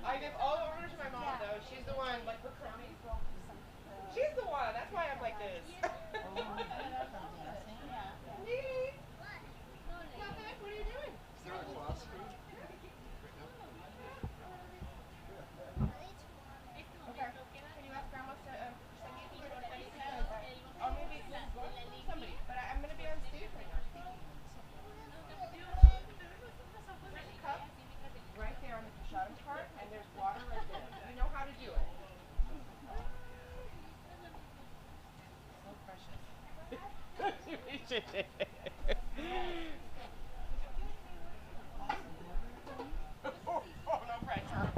I give all the orders to my mom though. She's the one like for crowning. She's the one. That's why I'm like this. Neat. Nothing. What are you doing? Okay. Can you ask Grandma to send me a picture of my because or maybe somebody. But I'm gonna be on stage right now speaking. There's a cup right there on the prashadam part, and there's water right there. You know how to do it. So precious. Oh, no pressure.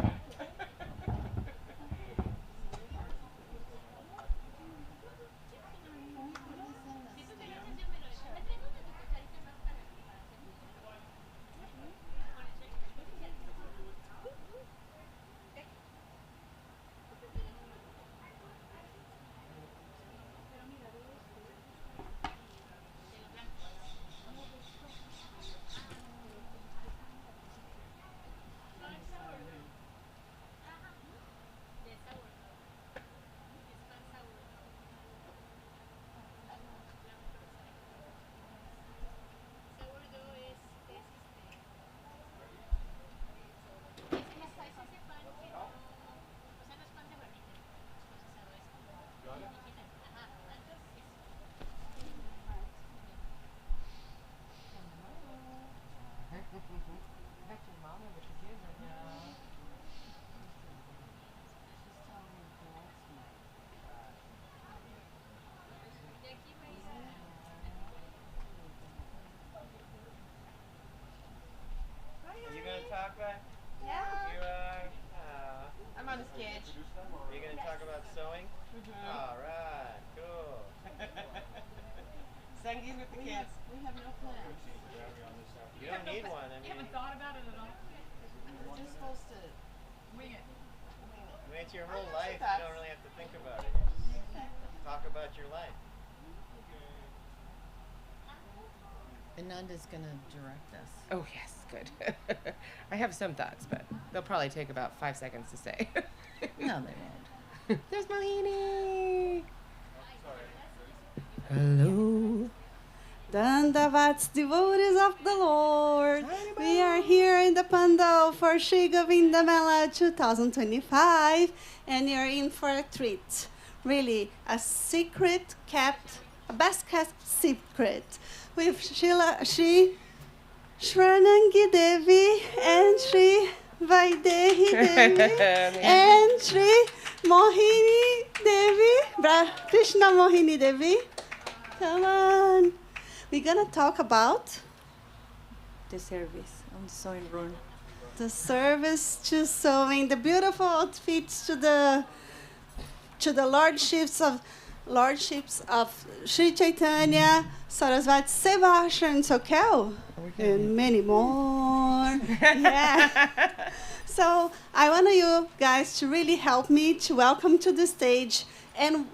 Are you gonna talk back? Yeah. You are? I'm on the sketch. Are you gonna talk about sewing? Alright, cool. Sangee's with the kids. We have no plans. You don't need one. I mean, You haven't thought about it at all? We're just supposed to Wing it. wing it. I mean, it's your whole life. You don't really have to think about it. Just talk about your life. Ananda's gonna direct us. Oh, yes, good. I have some thoughts, but they'll probably take about 5 seconds to say. No, they won't. There's Mohini. Hello. Dandavats, devotees of the Lord. We are here in the Pandal for Sri Govinda Mela 2025, and you're in for a treat. Really, a secret kept, a best kept secret with Sri Swarnangii Devi and Sri Vaidehi Devi and Sri Mohini Devi, Krishna Mohini Devi. Come on. We're going to talk about the service on the sewing room. The service to sewing, the beautiful outfits to the lordships of Sri Chaitanya, Saraswat, Seva, Ashram, and Soquel, and many more. Yeah. So I want you guys to really help me to welcome to the stage, and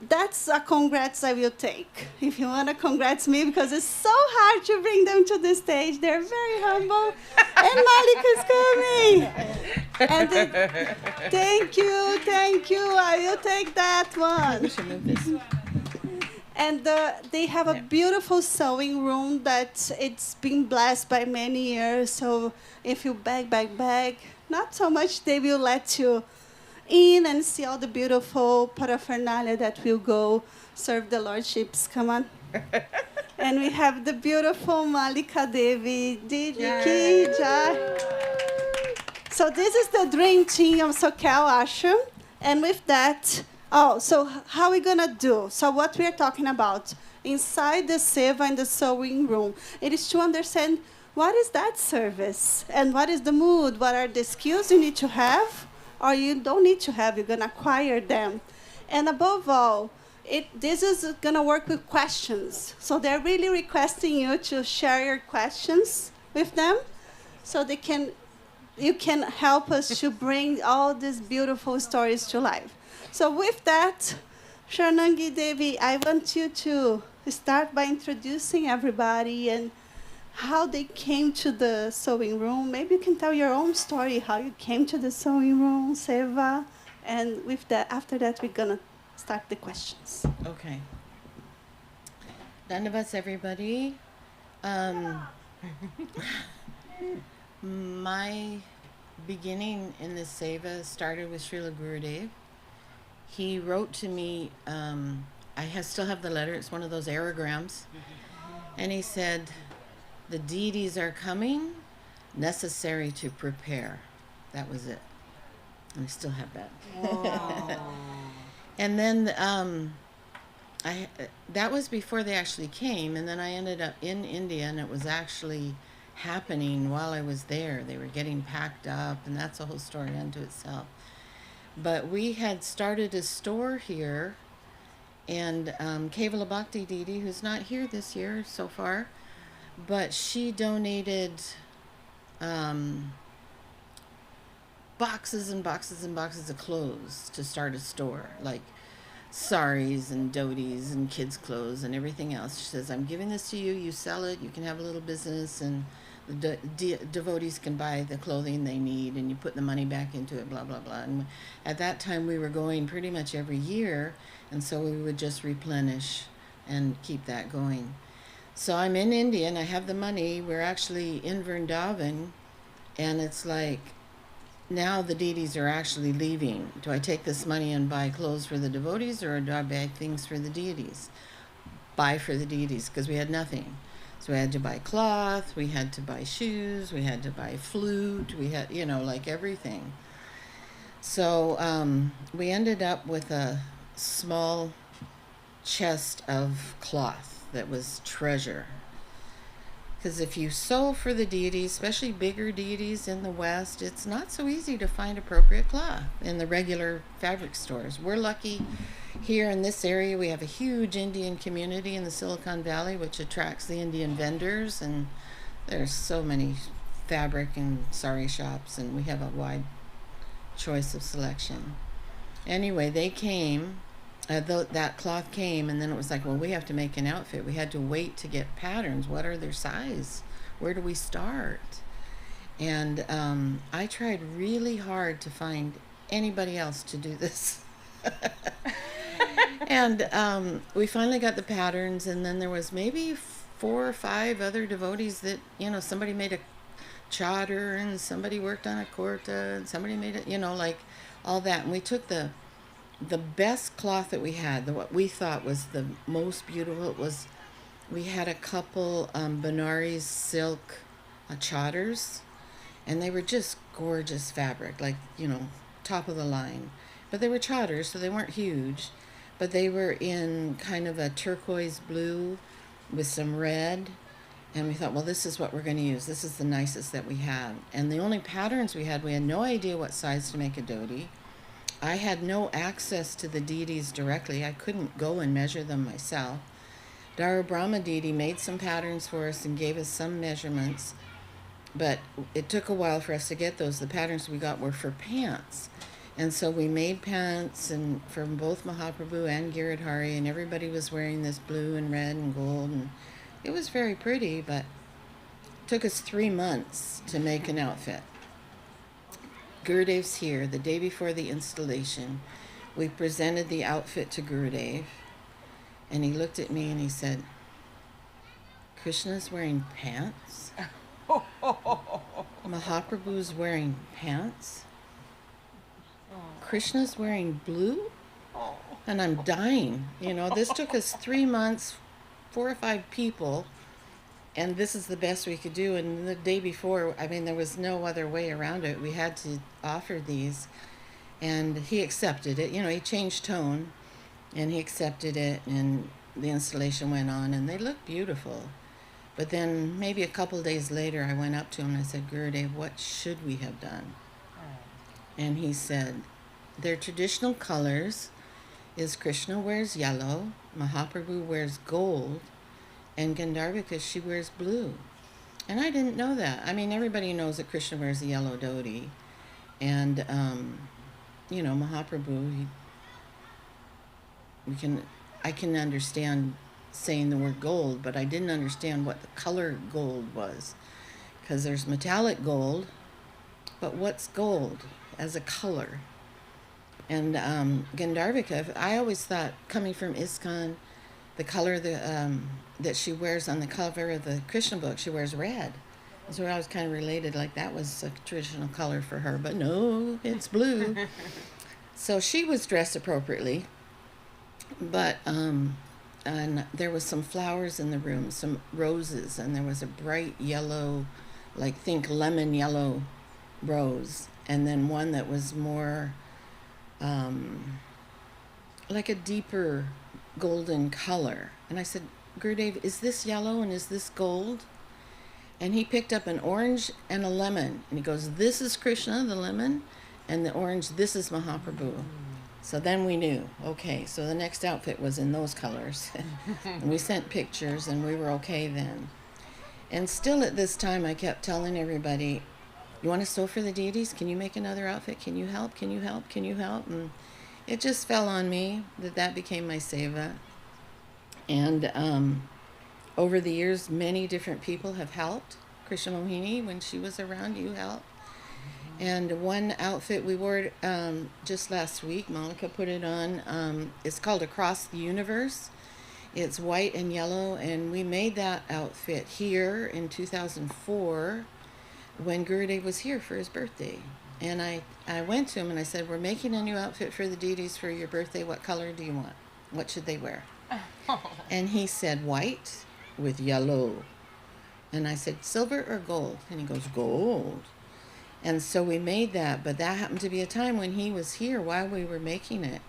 that's a congrats I will take. If you want to congrats me, because it's so hard to bring them to the stage. They're very humble. And Mallika is coming. And thank you. I will take that one. We should move this. And they have a beautiful sewing room that it's been blessed by many years. So if you beg, not so much, they will let you in and see all the beautiful paraphernalia that will go serve the lordships. Come on. And we have the beautiful Mallika Devi. Didi Jai. So this is the dream team of Soquel Ashram. And with that, so how are we going to do? So what we are talking about inside the Seva and the sewing room, it is to understand what is that service and what is the mood, what are the skills you need to have, or you don't need to have, you're going to acquire them. And above all, this is going to work with questions. So they're really requesting you to share your questions with them so you can help us to bring all these beautiful stories to life. So with that, Swarnangii Devi, I want you to start by introducing everybody and how they came to the sewing room. Maybe you can tell your own story, how you came to the sewing room, Seva. And with that, after that, we're gonna start the questions. Okay. Dandavats, everybody. My beginning in the Seva started with Srila Gurudev. He wrote to me, still have the letter, it's one of those aerograms, and he said, the deities are coming, necessary to prepare. That was it. And I still have that. And then that was before they actually came, and then I ended up in India, and it was actually happening while I was there. They were getting packed up, and that's a whole story unto itself. But we had started a store here, and Kevala Bhakti Didi, who's not here this year so far, but she donated boxes and boxes and boxes of clothes to start a store, like saris and dhotis and kids' clothes and everything else. She says, I'm giving this to you, you sell it, you can have a little business, and the devotees can buy the clothing they need, and you put the money back into it, blah, blah, blah. And at that time, we were going pretty much every year, and so we would just replenish and keep that going. So I'm in India, and I have the money. We're actually in Vrindavan, and it's like, now the deities are actually leaving. Do I take this money and buy clothes for the devotees, or do I buy things for the deities? Buy for the deities, because we had nothing. So we had to buy cloth, we had to buy shoes, we had to buy flute, we had, like everything. So we ended up with a small chest of cloth that was treasure. Because if you sew for the deities, especially bigger deities in the West, it's not so easy to find appropriate cloth in the regular fabric stores. We're lucky here in this area. We have a huge Indian community in the Silicon Valley, which attracts the Indian vendors, and there's so many fabric and sari shops, and we have a wide choice of selection. Anyway, they came. That cloth came, and then it was like, well, we have to make an outfit. We had to wait to get patterns. What are their size? Where do we start? And I tried really hard to find anybody else to do this. And we finally got the patterns, and then there was maybe 4 or 5 other devotees that, somebody made a chadar, and somebody worked on a kurta, and somebody made it, like all that. And we took the best cloth that we had, what we thought was the most beautiful, we had a couple Benares silk chadars, and they were just gorgeous fabric, like, top of the line. But they were chadars, so they weren't huge, but they were in kind of a turquoise blue with some red, and we thought, well, this is what we're going to use. This is the nicest that we had. And the only patterns we had no idea what size to make a dhoti. I had no access to the deities directly. I couldn't go and measure them myself. Dara Brahma deity made some patterns for us and gave us some measurements, but it took a while for us to get those. The patterns we got were for pants. And so we made pants, and from both Mahaprabhu and Giridhari, and everybody was wearing this blue and red and gold, and it was very pretty, but it took us 3 months to make an outfit. Gurudev's here the day before the installation. We presented the outfit to Gurudev, and he looked at me and he said, Krishna's wearing pants? Mahaprabhu's wearing pants? Krishna's wearing blue? And I'm dying. This took us 3 months, 4 or 5 people, and this is the best we could do. And the day before, there was no other way around it. We had to offer these, and he accepted it. He changed tone, and he accepted it, and the installation went on, and they looked beautiful. But then maybe a couple days later, I went up to him and I said, Gurudev, what should we have done? And he said, their traditional colors is Krishna wears yellow, Mahaprabhu wears gold, and Gandharvika, she wears blue. And I didn't know that. Everybody knows that Krishna wears a yellow dhoti. And, Mahaprabhu, I can understand saying the word gold, but I didn't understand what the color gold was. Because there's metallic gold, but what's gold as a color? And Gandharvika, I always thought, coming from ISKCON, the color that she wears on the cover of the Krishna book, she wears red. So I was kind of related, like that was a traditional color for her, but no, it's blue. So she was dressed appropriately, but and there was some flowers in the room, some roses, and there was a bright yellow, like think lemon yellow rose, and then one that was more like a deeper golden color. And I said, Gurudev, is this yellow and is this gold? And he picked up an orange and a lemon, and he goes, this is Krishna, the lemon, and the orange, this is Mahaprabhu. So then we knew, okay, so the next outfit was in those colors. And we sent pictures, and we were okay then. And still at this time, I kept telling everybody, you want to sew for the deities? Can you make another outfit? Can you help? Can you help? Can you help? And it just fell on me that became my seva. And over the years, many different people have helped. Krishna Mohini, when she was around, you helped. And one outfit we wore just last week, Mallika put it on. It's called Across the Universe. It's white and yellow, and we made that outfit here in 2004 when Gurudev was here for his birthday. And I went to him and I said, we're making a new outfit for the deities for your birthday. What color do you want? What should they wear? And he said, white with yellow. And I said, silver or gold? And he goes, gold. And so we made that, but that happened to be a time when he was here while we were making it.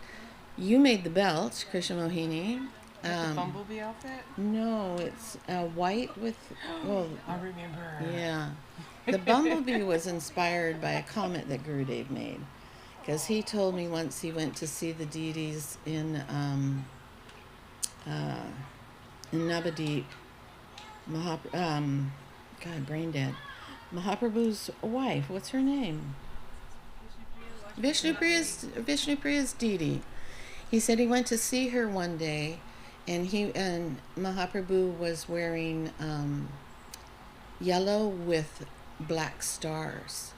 You made the belt, Krishna Mohini. The bumblebee outfit? No, it's white with, well, I remember. yeah. The bumblebee was inspired by a comment that Gurudev made. Because he told me once he went to see the deities in Navadip, God, brain dead. Mahaprabhu's wife, what's her name? Vishnupriya's deity. He said he went to see her one day, and Mahaprabhu was wearing yellow with black stars.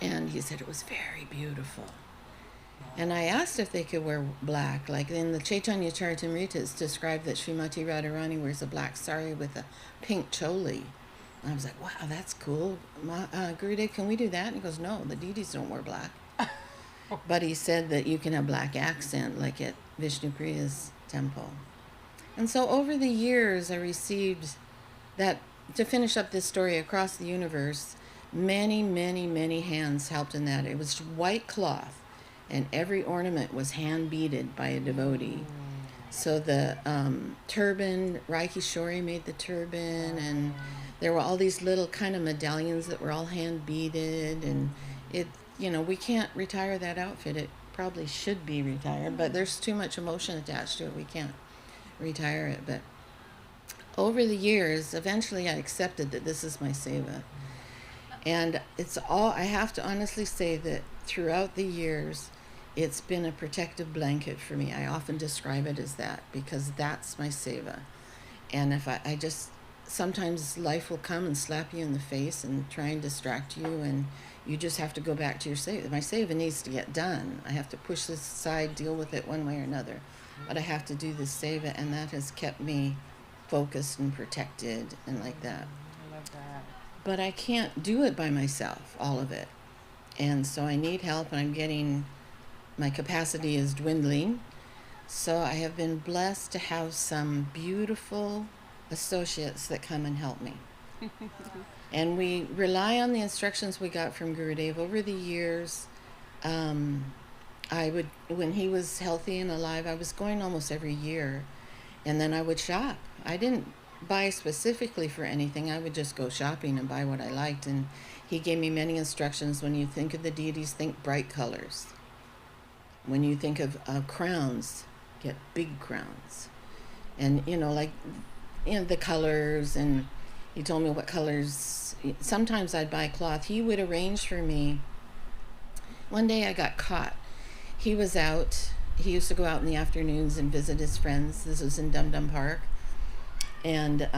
And he said it was very beautiful. And I asked if they could wear black. Like in the Chaitanya Charitamrita, it's described that Srimati Radharani wears a black sari with a pink choli. And I was like, wow, that's cool. Gurudev, can we do that? And he goes, no, the deities don't wear black. But he said that you can have black accent, like at Vishnupriya's temple. And so over the years, I received that, to finish up this story, Across the Universe, many, many, many hands helped in that. It was white cloth, and every ornament was hand beaded by a devotee. So the turban, Raikishori made the turban, and there were all these little kind of medallions that were all hand beaded, and it, we can't retire that outfit. It probably should be retired, but there's too much emotion attached to it. We can't retire it. But over the years, eventually I accepted that this is my seva. And I have to honestly say that throughout the years, it's been a protective blanket for me. I often describe it as that, because that's my seva. And if I just, sometimes life will come and slap you in the face and try and distract you, and you just have to go back to your seva. My seva needs to get done. I have to push this aside, deal with it one way or another. But I have to do this seva, and that has kept me focused and protected and like that. I love that. But I can't do it by myself, all of it. And so I need help, and my capacity is dwindling. So I have been blessed to have some beautiful associates that come and help me. And we rely on the instructions we got from Gurudev over the years. When he was healthy and alive, I was going almost every year. And then I would shop. I didn't buy specifically for anything. I would just go shopping and buy what I liked. And he gave me many instructions. When you think of the deities, think bright colors. When you think of crowns, get big crowns. And, the colors. And he told me what colors. Sometimes I'd buy cloth. He would arrange for me. One day I got caught. He was out he used to go out in the afternoons and visit his friends. This was in Dum Dum Park. And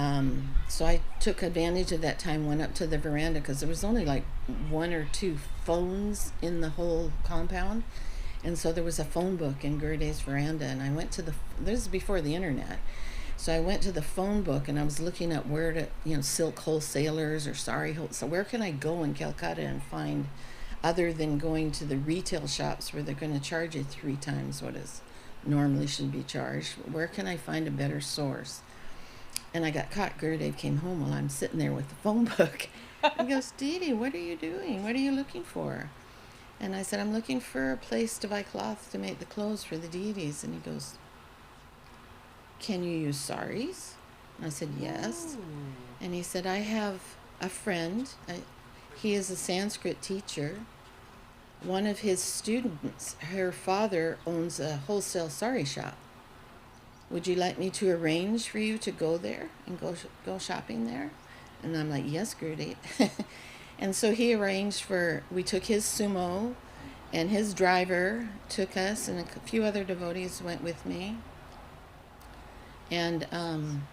so I took advantage of that time, went up to the veranda because there was only like 1 or 2 phones in the whole compound. And so there was a phone book in Gurday's veranda. And I went to this is before the internet. So I went to the phone book and I was looking at where to, silk wholesalers or sari so where can I go in Calcutta and find, other than going to the retail shops where they're going to charge you 3 times what is normally should be charged, where can I find a better source? And I got caught. Gurudev came home while I'm sitting there with the phone book. He goes, Didi, what are you doing? What are you looking for? And I said, I'm looking for a place to buy cloth to make the clothes for the deities. And he goes, can you use saris? And I said, yes. Ooh. And he said, I have a friend. He is a Sanskrit teacher. One of his students, her father owns a wholesale sari shop. Would you like me to arrange for you to go there and go shopping there? And I'm like, yes, Gurudev. And so he arranged we took his sumo, and his driver took us, and a few other devotees went with me. And I'm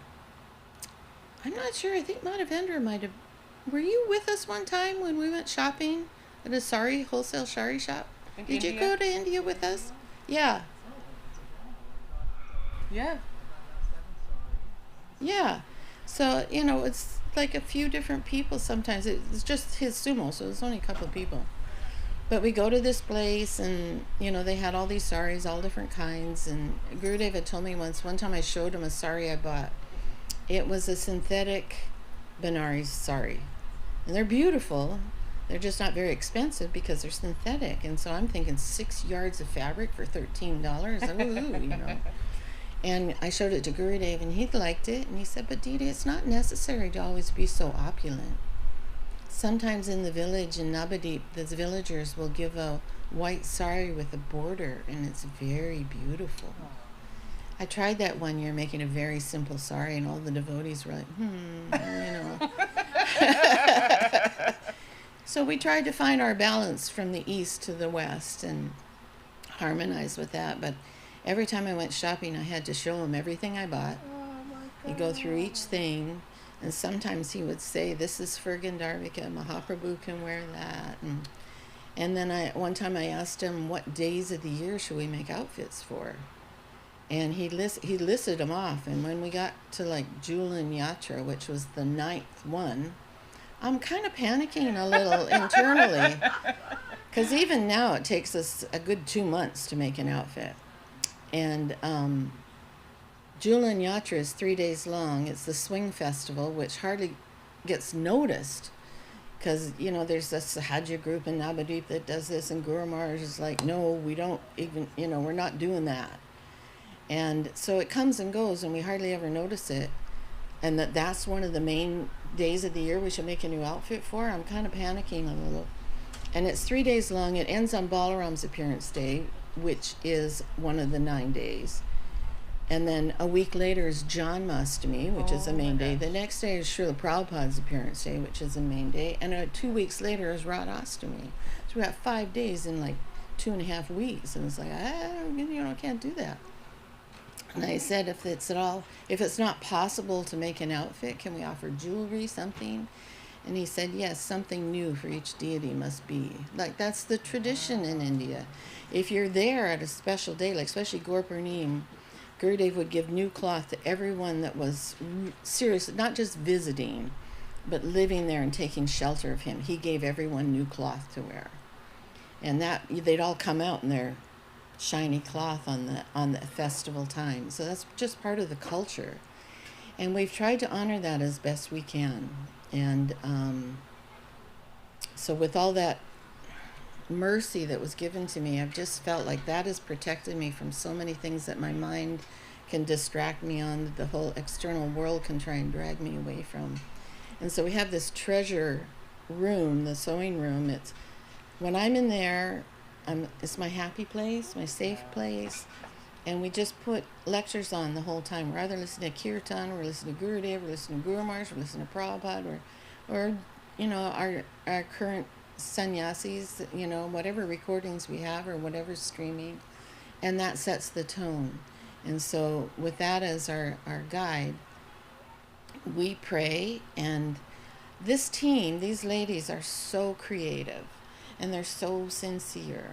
not sure, I think Madhavendra might have, were you with us one time when we went shopping at a wholesale sari shop? Did you go to India with us? Yeah. Yeah. Yeah. So, it's like a few different people sometimes. It's just his sumo, so it's only a couple of people. But we go to this place, and, they had all these saris, all different kinds. And Gurudev had told me one time I showed him a sari I bought. It was a synthetic Benares sari. And they're beautiful. They're just not very expensive because they're synthetic. And so I'm thinking 6 yards of fabric for $13. Ooh, And I showed it to Gurudev, and he liked it. And he said, but Didi, it's not necessary to always be so opulent. Sometimes in the village in Navadip, the villagers will give a white sari with a border, and it's very beautiful. I tried that one year, making a very simple sari, and all the devotees were like, So we tried to find our balance from the east to the west and harmonize with that. But every time I went shopping, I had to show him everything I bought. You go through each thing, and sometimes he would say, this is for Gandharvika, Mahaprabhu can wear that. And then one time I asked him, what days of the year should we make outfits for? And he listed them off. And when we got to like Julan Yatra, which was the 9th one, I'm kind of panicking a little internally. Because even now it takes us a good 2 months to make an outfit. And Julan Yatra is 3 days long. It's the swing festival, which hardly gets noticed. Because, there's this Sahaja group in Navadip that does this, and Guru Maharaj is like, no, we don't even, we're not doing that. And so it comes and goes, and we hardly ever notice it. And that's one of the main days of the year we should make a new outfit for. I'm kind of panicking a little. And it's 3 days long. It ends on Balaram's appearance day, which is one of the 9 days. And then a week later is Janmashtami, which is the main day. The next day is Srila Prabhupada's appearance day, which is the main day. And 2 weeks later is Radhastami. So we got 5 days in like 2.5 weeks. And it's like, I can't do that. And I said, if it's not possible to make an outfit, can we offer jewelry, something? And he said, yes, something new for each deity must be. Like, that's the tradition in India. If you're there at a special day, like especially Gaurpurnim, Gurudev would give new cloth to everyone that was serious, not just visiting, but living there and taking shelter of him. He gave everyone new cloth to wear. And that they'd all come out in their shiny cloth on the festival time. So that's just part of the culture. And we've tried to honor that as best we can. And so with all that mercy that was given to me, I've just felt like that has protected me from so many things that my mind can distract me on, that the whole external world can try and drag me away from. And so we have this treasure room, the sewing room. It's when I'm in there, it's my happy place, my safe place. And we just put lectures on the whole time. We're either listening to Kirtan, or we're listening to Gurudev, we're listening to Guru Maharaj, we're listening to Prabhupada, or our current sannyasis, whatever recordings we have or whatever's streaming. and that sets the tone. And so with that as our guide, we pray. And this team, these ladies are so creative and they're so sincere,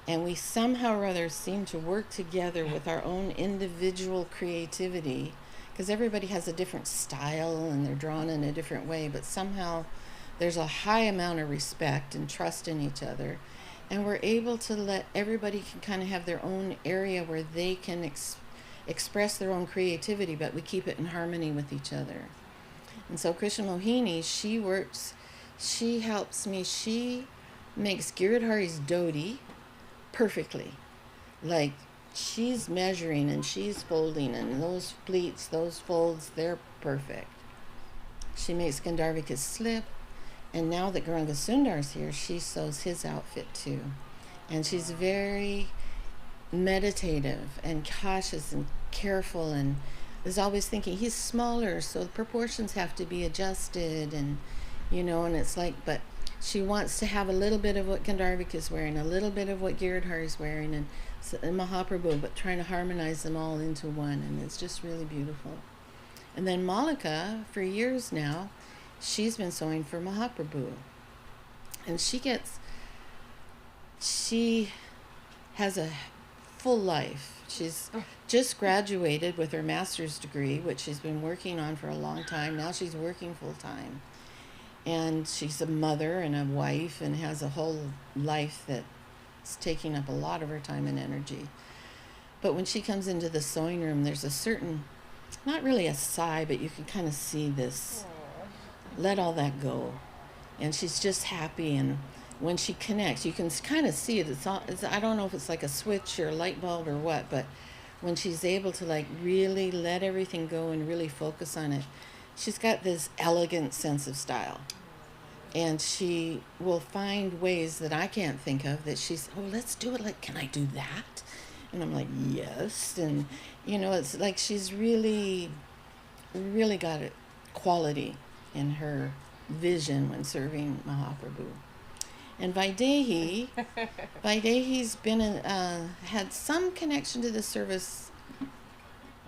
and we somehow or other seem to work together with our own individual creativity, because everybody has a different style and they're drawn in a different way, but somehow there's a high amount of respect and trust in each other, and we're able to let everybody can kind of have their own area where they can express their own creativity, but we keep it in harmony with each other. And so Krishna Mohini, she helps me, she makes Giridhari's dhoti perfectly. Like, she's measuring and she's folding, and those pleats, those folds, they're perfect. She makes Gandharvika's slip, and now that Gauranga Sundar's here, she sews his outfit too. And she's very meditative and cautious and careful, and is always thinking he's smaller, so the proportions have to be adjusted, and and it's like, but she wants to have a little bit of what Gandharvika is wearing, a little bit of what Giridhari is wearing, and Mahaprabhu, but trying to harmonize them all into one, and it's just really beautiful. And then Mallika, for years now, she's been sewing for Mahaprabhu, and she has a full life. She's just graduated with her master's degree, which she's been working on for a long time. Now she's working full time. And she's a mother and a wife and has a whole life that's taking up a lot of her time and energy. But when she comes into the sewing room, there's a certain, not really a sigh, but you can kind of see this, let all that go. And she's just happy, and when she connects, you can kind of see it. I don't know if it's like a switch or a light bulb or what, but when she's able to like really let everything go and really focus on it, she's got this elegant sense of style. And she will find ways that I can't think of that she's, oh, let's do it. Like, can I do that? And I'm like, yes. And, it's like she's really, really got a quality in her vision when serving Mahaprabhu. And Vaidehi's been had some connection to the service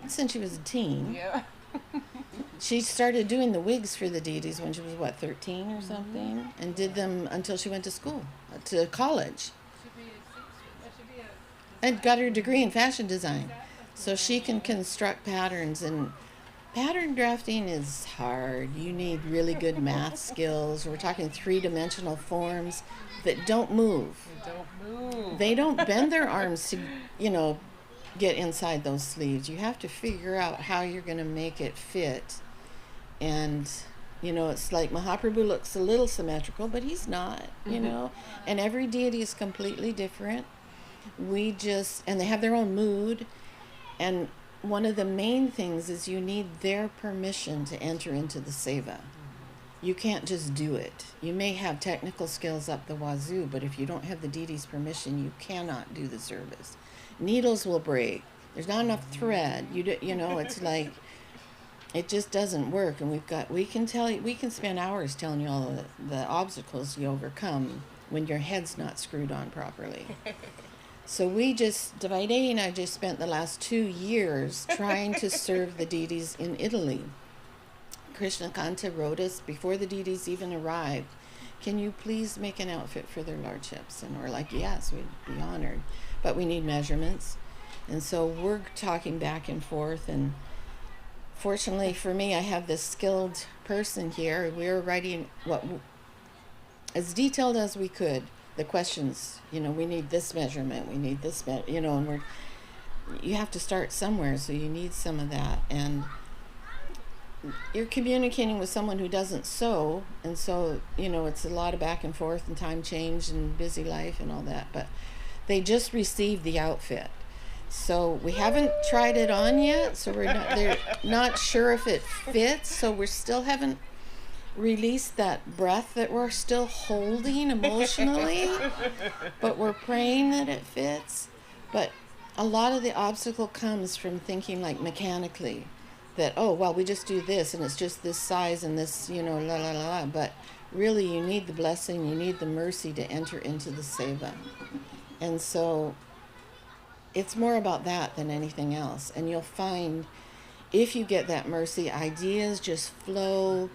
since she was a teen. Yeah. She started doing the wigs for the deities when she was, 13 or something, Mm-hmm. and did them until she went to school, to college, and got her degree in fashion design. So she can construct patterns, and pattern drafting is hard. You need really good math skills. We're talking three-dimensional forms that don't move. They don't bend their arms to, get inside those sleeves. You have to figure out how you're going to make it fit. And, it's like Mahaprabhu looks a little symmetrical, but he's not, And every deity is completely different. And they have their own mood. And one of the main things is you need their permission to enter into the Seva. You can't just do it. You may have technical skills up the wazoo, but if you don't have the deity's permission, you cannot do the service. Needles will break. There's not enough thread. It's like, it just doesn't work. And we can spend hours telling you all the obstacles you overcome when your head's not screwed on properly. So Vaidehi and I just spent the last 2 years trying to serve the deities in Italy. Krishna Kanta wrote us before the deities even arrived, can you please make an outfit for their lordships? And we're like, yes, we'd be honored. But we need measurements. And so we're talking back and forth. And fortunately for me, I have this skilled person here. We're writing as detailed as we could. The questions, we need this measurement, we need this, and you have to start somewhere, so you need some of that. And you're communicating with someone who doesn't sew, and so, it's a lot of back and forth and time change and busy life and all that, but they just received the outfit. So we haven't tried it on yet, so they're not sure if it fits, so we still haven't released that breath that we're still holding emotionally, but we're praying that it fits. But a lot of the obstacle comes from thinking like mechanically that, we just do this and it's just this size and this, la la la, but really you need the blessing, you need the mercy to enter into the Seva. And so it's more about that than anything else. And you'll find if you get that mercy, ideas just flow.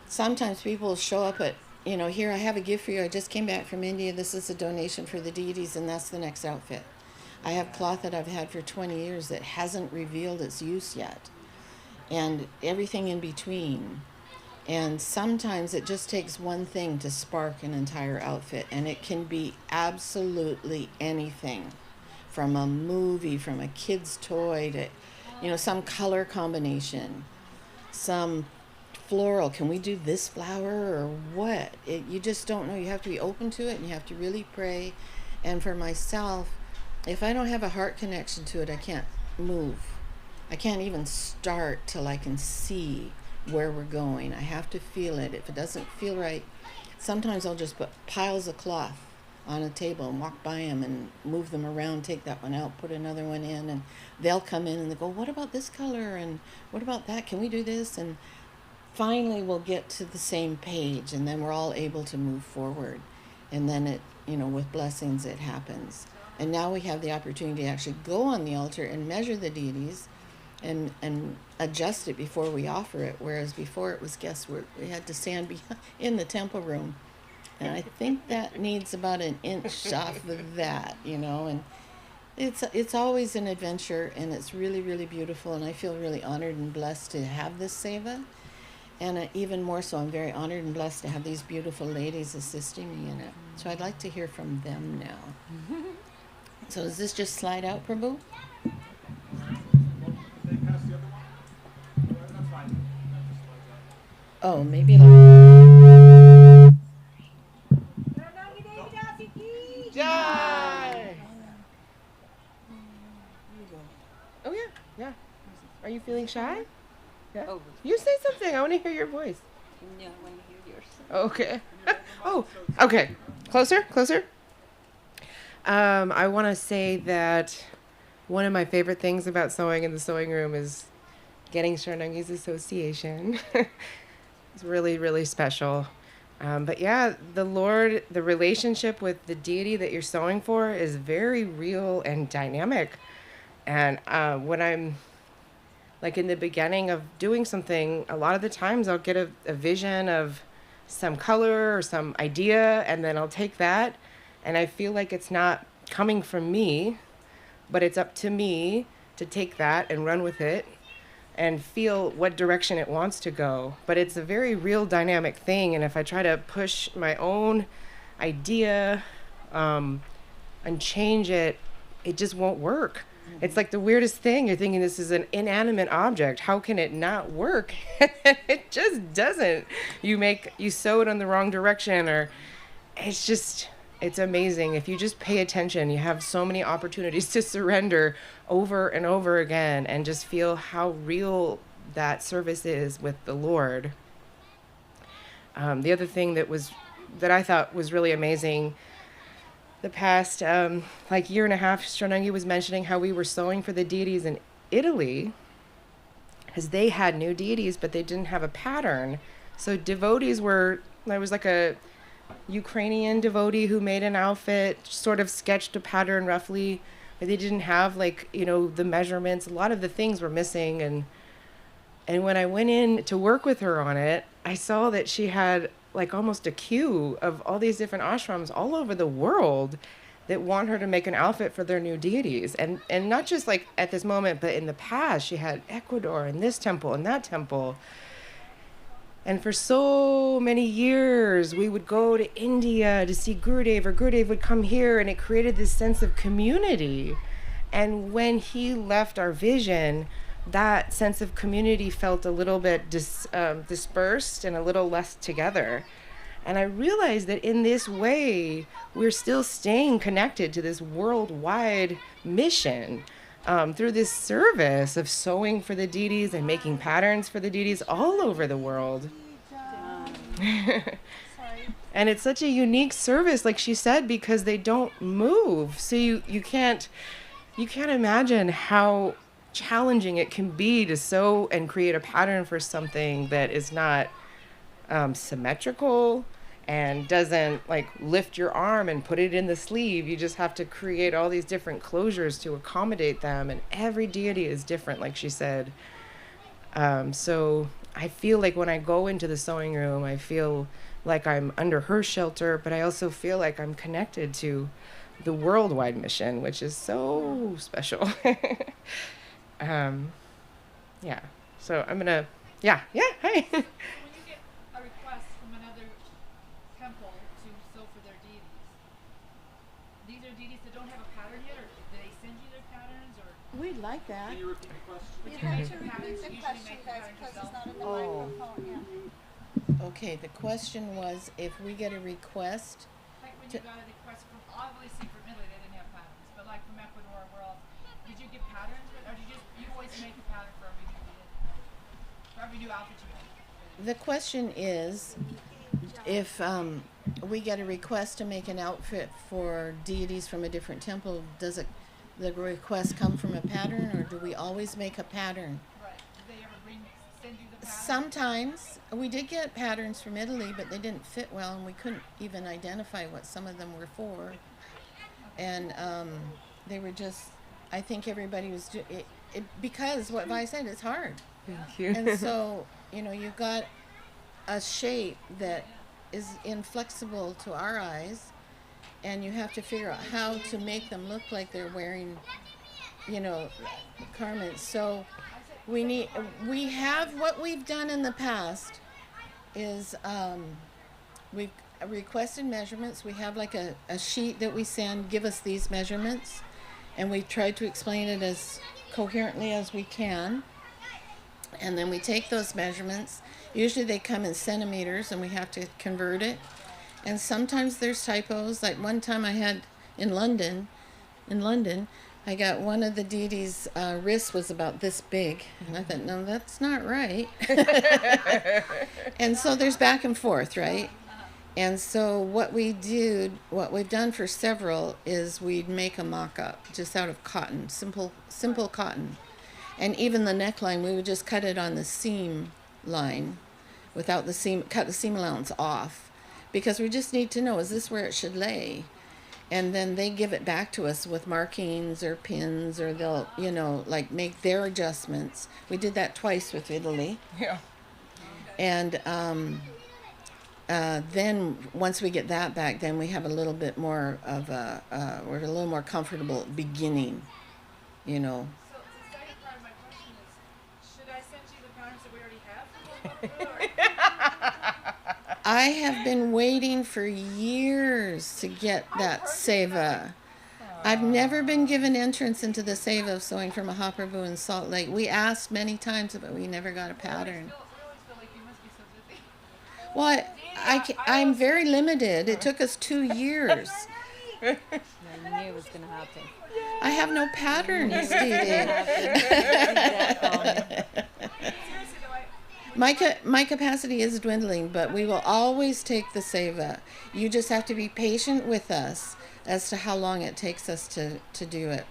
Sometimes people show up at, here, I have a gift for you. I just came back from India. This is a donation for the deities, and that's the next outfit. I have cloth that I've had for 20 years that hasn't revealed its use yet, and everything in between. And sometimes it just takes one thing to spark an entire outfit, and it can be absolutely anything, from a movie, from a kid's toy to, some color combination, some floral. Can we do this flower or what? You just don't know. You have to be open to it, and you have to really pray. And for myself, if I don't have a heart connection to it, I can't move. I can't even start till I can see where we're going. I have to feel it. If it doesn't feel right, sometimes I'll just put piles of cloth on a table and walk by them and move them around, take that one out, put another one in, and they'll come in and they go, what about this color? And what about that? Can we do this? And finally we'll get to the same page, and then we're all able to move forward. And then it, with blessings, it happens. And now we have the opportunity to actually go on the altar and measure the deities and adjust it before we offer it, whereas before it was guesswork. We had to stand in the temple room, and I think that needs about an inch off of that, and it's always an adventure, and it's really, really beautiful, and I feel really honored and blessed to have this Seva, and even more so, I'm very honored and blessed to have these beautiful ladies assisting me in it. So I'd like to hear from them now. So does this just slide out, Prabhu? Oh, maybe Jai! Oh yeah. Are you feeling shy? Yeah. Oh. You say something. I want to hear your voice. No, I want to hear yours. Okay. Oh, okay. Closer. I want to say that one of my favorite things about sewing in the sewing room is getting Swarnangii's association. It's really, really special. But yeah, the relationship with the deity that you're sewing for is very real and dynamic. And when I'm like in the beginning of doing something, a lot of the times I'll get a vision of some color or some idea, and then I'll take that, and I feel like it's not coming from me, but it's up to me to take that and run with it and feel what direction it wants to go. But it's a very real dynamic thing, and if I try to push my own idea and change it, it just won't work. It's like the weirdest thing. You're thinking this is an inanimate object. How can it not work? It just doesn't. You sew it in the wrong direction, or it's amazing. If you just pay attention, you have so many opportunities to surrender over and over again and just feel how real that service is with the Lord. The other thing that I thought was really amazing, the past year and a half, Swarnangii was mentioning how we were sewing for the deities in Italy, because they had new deities, but they didn't have a pattern. So there was like a Ukrainian devotee who made an outfit, sort of sketched a pattern roughly, but they didn't have the measurements. A lot of the things were missing. And when I went in to work with her on it, I saw that she had almost a queue of all these different ashrams all over the world that want her to make an outfit for their new deities. And not just at this moment, but in the past, she had Ecuador and this temple and that temple. And for so many years, we would go to India to see Gurudev, or Gurudev would come here, and it created this sense of community. And when he left our vision, that sense of community felt a little bit dispersed and a little less together. And I realized that in this way, we're still staying connected to this worldwide mission through this service of sewing for the deities and making patterns for the deities all over the world. And it's such a unique service, like she said, because they don't move. So you can't imagine how challenging it can be to sew and create a pattern for something that is not symmetrical. and doesn't like lift your arm and put it in the sleeve. You just have to create all these different closures to accommodate them, and every deity is different, like she said. So I feel like when I go into the sewing room, I feel like I'm under her shelter, but I also feel like I'm connected to the worldwide mission, which is so special. Yeah. So I'm gonna, hi. When you get a request from another temple to sew for their deities, these are deities that don't have a pattern yet, or do they send you their patterns, or We'd like that. Can you repeat the question? would You you have make to the patterns? repeat the Usually question, make the guys, patterns because yourself? it's not in the Oh. microphone. Yeah. Okay, the question was if we get a request. Like when To- you got a request from, obviously from Italy, they didn't have patterns, but like from Ecuador, where else? Did you get patterns, or did you always make a pattern for every new deity? For every new outfit you make? The question is if we get a request to make an outfit for deities from a different temple, does it the request come from a pattern, or do we always make a pattern? Right. Did they ever send you the pattern? Sometimes we did get patterns from Italy, but they didn't fit well, and we couldn't even identify what some of them were for. And they were just, I think everybody was because what Vi said, it's hard. Thank you. And so, you've got a shape that is inflexible to our eyes, and you have to figure out how to make them look like they're wearing, garments. So we have what we've done in the past is we've requested measurements. We have like a sheet that we send, give us these measurements, and we try to explain it as coherently as we can. And then we take those measurements. Usually they come in centimeters, and we have to convert it. And sometimes there's typos. Like one time I had in London, I got one of the deities' wrist was about this big. And I thought, no, that's not right. And so there's back and forth, right? And so what we've done for several is we'd make a mock-up just out of cotton, simple cotton. And even the neckline, we would just cut it on the seam line without the seam, cut the seam allowance off. Because we just need to know, is this where it should lay? And then they give it back to us with markings or pins, or they'll, make their adjustments. We did that twice with Italy. Yeah. And then once we get that back, then we have a little bit more of we're a little more comfortable beginning, So the second part of my question is, should I send you the patterns that we already have? I have been waiting for years to get that Seva. I've never been given entrance into the Seva of sewing from a Hoppervoo in Salt Lake. We asked many times, but we never got a pattern. We always feel like you must be so busy. Well, I'm very limited. It took us 2 years. I knew it was going to happen. I have no patterns, Dee Seriously though, My capacity is dwindling, but we will always take the Seva. You just have to be patient with us as to how long it takes us to do it.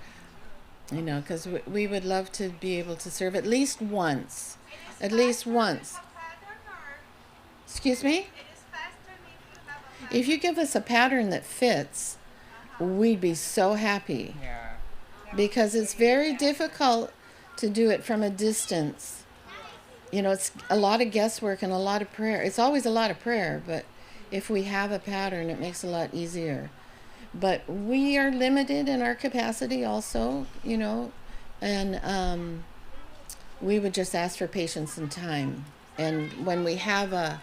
Because we would love to be able to serve at least once. At least once. Excuse me? If you give us a pattern that fits, we'd be so happy. Yeah. Because it's very difficult to do it from a distance. It's a lot of guesswork and a lot of prayer. It's always a lot of prayer, but if we have a pattern, it makes it a lot easier. But we are limited in our capacity also, and we would just ask for patience and time. And when we have a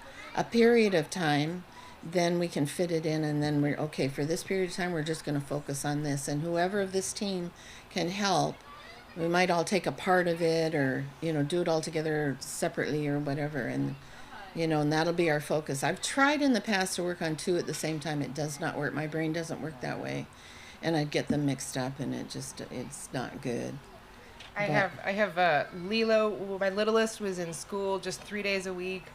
period of time, then we can fit it in, and then we're okay, for this period of time, we're just going to focus on this. And whoever of this team can help, we might all take a part of it, or do it all together separately or whatever, and and that'll be our focus. I've tried in the past to work on 2 at the same time. It does not work. My brain doesn't work that way, and I'd get them mixed up, and it's not good. I have Lilo. My littlest was in school just 3 days a week,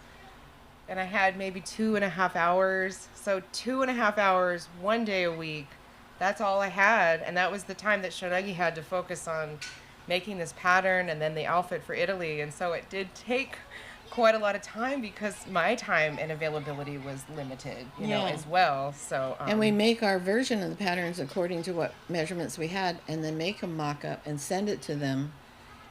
and I had maybe 2.5 hours. So 2.5 hours, 1 day a week. That's all I had, and that was the time that Swarnangii had to focus on making this pattern and then the outfit for Italy. And so it did take quite a lot of time because my time and availability was limited, you know, as well. So and we make our version of the patterns according to what measurements we had, and then make a mock-up and send it to them,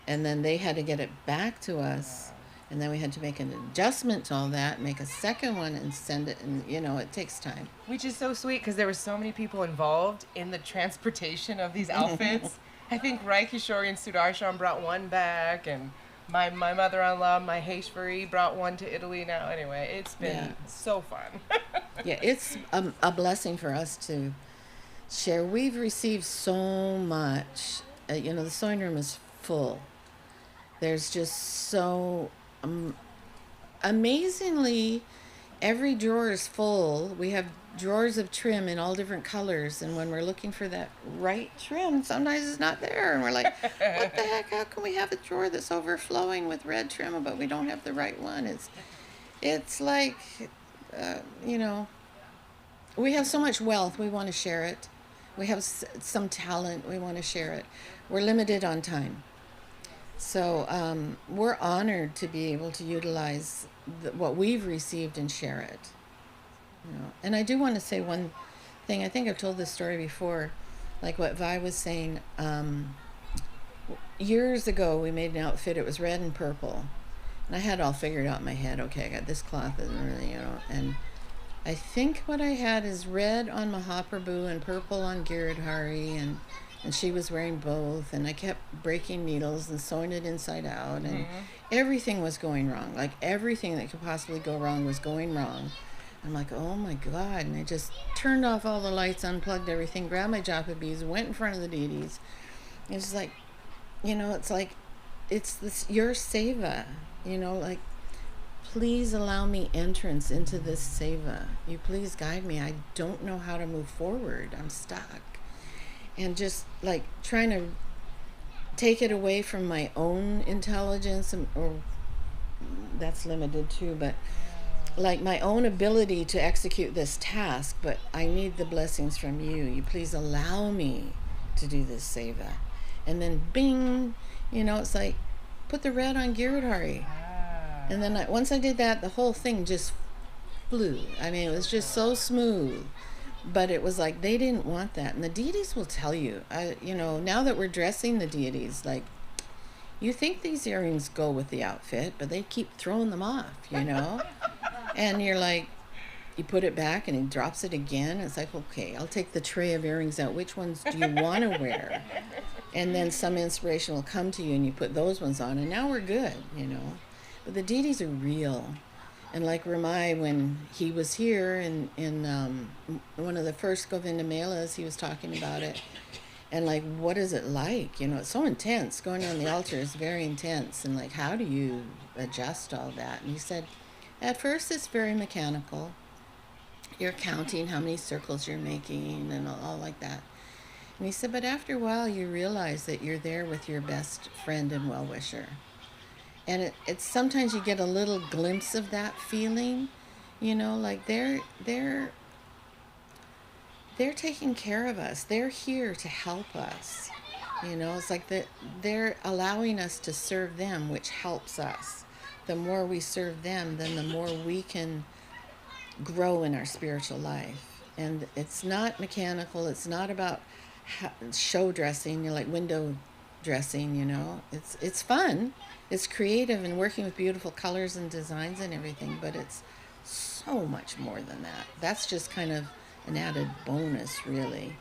and then they had to get it back to us, and then we had to make an adjustment to all that, make a second one and send it, and you know, it takes time. Which is so sweet because there were so many people involved in the transportation of these outfits. I think Rai Kishori and Sudarshan brought one back, and my mother-in-law, my Maheshwari, brought one to Italy now. Anyway, it's been so fun. Yeah, it's a blessing for us to share. We've received so much. You know, the sewing room is full. There's just so amazingly, every drawer is full. We have drawers of trim in all different colors, and when we're looking for that right trim, sometimes it's not there, and we're like, what the heck, how can we have a drawer that's overflowing with red trim but we don't have the right one? It's like, you know, we have so much wealth, we want to share it. We have some talent, we want to share it. We're limited on time, so we're honored to be able to utilize what we've received and share it. You know, and I do want to say one thing. I think I've told this story before, like what Vi was saying. Years ago, we made an outfit. It was red and purple, and I had it all figured out in my head. Okay, I got this cloth, and really, you know. And I think what I had is red on Mahaprabhu and purple on Giridhari, and she was wearing both. And I kept breaking needles and sewing it inside out, and everything was going wrong. Like everything that could possibly go wrong was going wrong. I'm like, oh my God. And I just turned off all the lights, unplugged everything, grabbed my japa beads, went in front of the deities. It's like, you know, it's like, it's this, your Seva, you know, like, please allow me entrance into this Seva. You please guide me. I don't know how to move forward. I'm stuck. And just like trying to take it away from my own intelligence, or that's limited too, but like my own ability to execute this task, but I need the blessings from you. You please allow me to do this Seva. And then bing, you know, it's like, put the red on Giridhari. And then once I did that, the whole thing just flew. I mean, it was just so smooth. But it was like, they didn't want that. And the deities will tell you, you know, now that we're dressing the deities, like, you think these earrings go with the outfit, but they keep throwing them off, you know? And you're like, you put it back and he drops it again. It's like, okay, I'll take the tray of earrings out. Which ones do you want to wear? And then some inspiration will come to you and you put those ones on, and now we're good, you know? But the deities are real. And like Ramai, when he was here in one of the first Govinda Melas, he was talking about it. And like, what is it like? You know, it's so intense. Going on the altar is very intense. And like, how do you adjust all that? And he said, at first it's very mechanical. You're counting how many circles you're making and all like that. And he said, but after a while you realize that you're there with your best friend and well-wisher. And it's sometimes you get a little glimpse of that feeling, you know, like they're taking care of us. They're here to help us. You know, it's like they're allowing us to serve them, which helps us. The more we serve them, then the more we can grow in our spiritual life. And it's not mechanical. It's not about show dressing, you know, like window dressing, you know. It's fun. It's creative and working with beautiful colors and designs and everything, but it's so much more than that. That's just kind of an added bonus, really.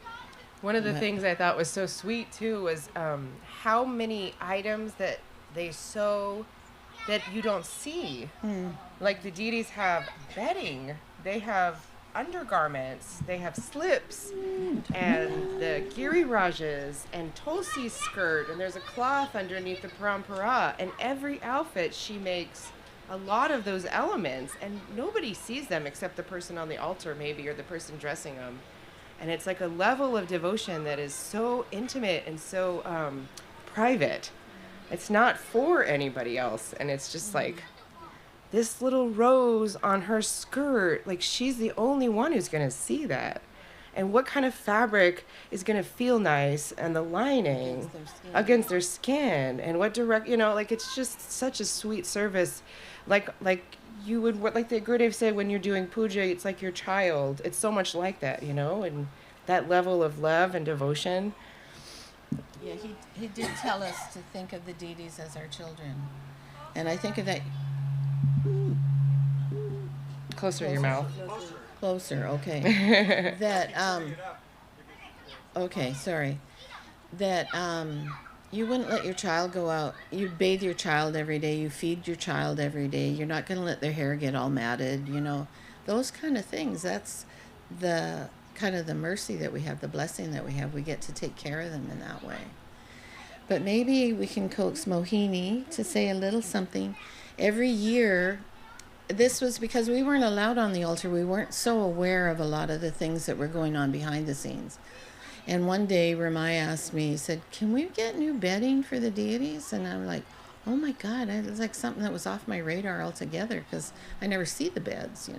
One of the things I thought was so sweet too was how many items that they sew that you don't see. Like the deities have bedding, they have undergarments, they have slips, and the Girirajas and Tulsi's skirt, and there's a cloth underneath the parampara, and every outfit she makes a lot of those elements, and nobody sees them except the person on the altar maybe, or the person dressing them. And it's like a level of devotion that is so intimate and so private. It's not for anybody else, and it's just like this little rose on her skirt, like she's the only one who's going to see that. and what kind of fabric is going to feel nice and the lining against their skin, and what direct, like it's just such a sweet service. Like you would, like the Gurudev said, when you're doing puja, it's like your child. It's so much like that, and that level of love and devotion. Yeah, he did tell us to think of the deities as our children. And I think of that. Closer to your mouth. Closer, okay. Okay, sorry. That you wouldn't let your child go out. You bathe your child every day. You feed your child every day. You're not going to let their hair get all matted, Those kind of things. That's the kind of the mercy that we have, the blessing that we have. We get to take care of them in that way. But maybe we can coax Mohini to say a little something. Every year, this was because we weren't allowed on the altar. We weren't so aware of a lot of the things that were going on behind the scenes. And one day, Ramai asked me, he said, can we get new bedding for the deities? And I'm like, oh my God, it was like something that was off my radar altogether because I never see the beds,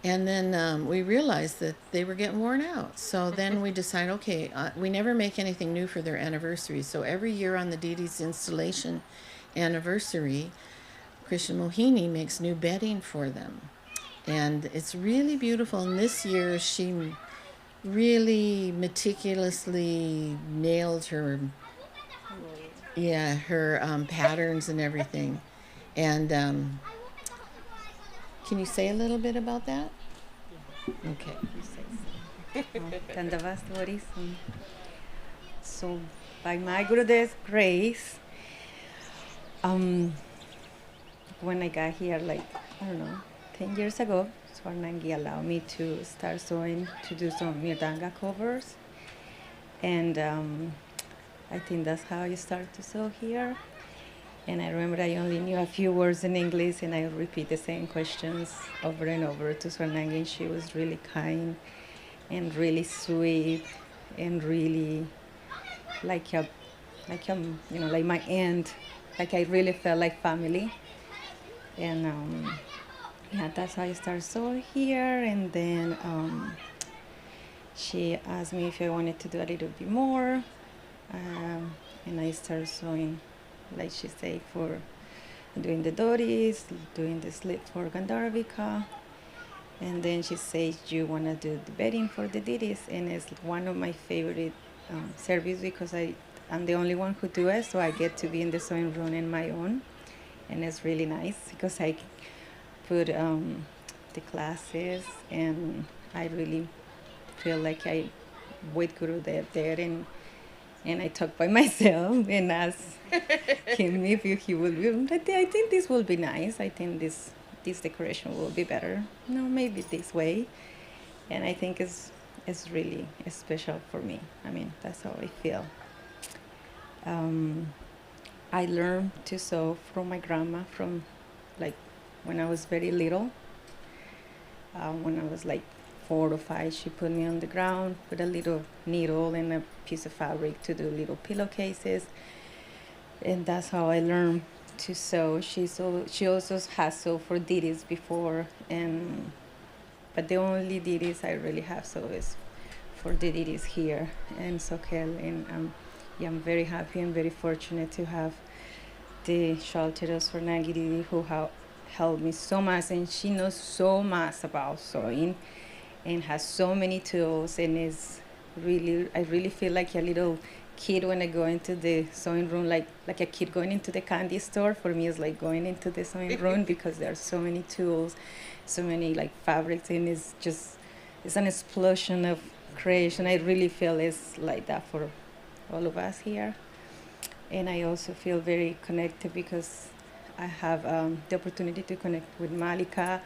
And then we realized that they were getting worn out. So then we decided, okay, we never make anything new for their anniversary. So every year on the deity's installation anniversary, Krishna Mohini makes new bedding for them. And it's really beautiful. And this year she really meticulously nailed her patterns and everything. And can you say a little bit about that? Okay. So, by my Gurudev's grace, when I got here, 10 years ago, Swarnangii allowed me to start sewing, to do some Mirdanga covers. And I think that's how I started to sew here. And I remember I only knew a few words in English, and I would repeat the same questions over and over to Swarnangii. She was really kind and really sweet and really like my aunt. Like I really felt like family. And that's how I started sewing here. And then she asked me if I wanted to do a little bit more, and I started sewing, like she said, for doing the doris, doing the slip for Gandharvika. And then she says, you want to do the bedding for the deities? And it's one of my favorite service because I'm the only one who do it, so I get to be in the sewing room on my own. And it's really nice because I put the classes, and I really feel like I with Gurudev there, and I talk by myself and ask him if he will be. I think this will be nice. I think this decoration will be better. No, maybe this way. And I think it's really special for me. I mean, that's how I feel. I learned to sew from my grandma from when I was very little. When I was 4 or 5, she put me on the ground with a little needle and a piece of fabric to do little pillowcases. And that's how I learned to sew. She also has sewn for deities before, but the only deities I really have sewn is for the deities here in Soquel. And I'm very happy and very fortunate to have the shelter of Swarnangii Devi, who helped me so much, and she knows so much about sewing and has so many tools, and I really feel like a little kid when I go into the sewing room, like a kid going into the candy store. For me, it's like going into the sewing room because there are so many tools, so many fabrics, and it's an explosion of creation. I really feel it's like that for all of us here. And I also feel very connected because I have the opportunity to connect with Mallika,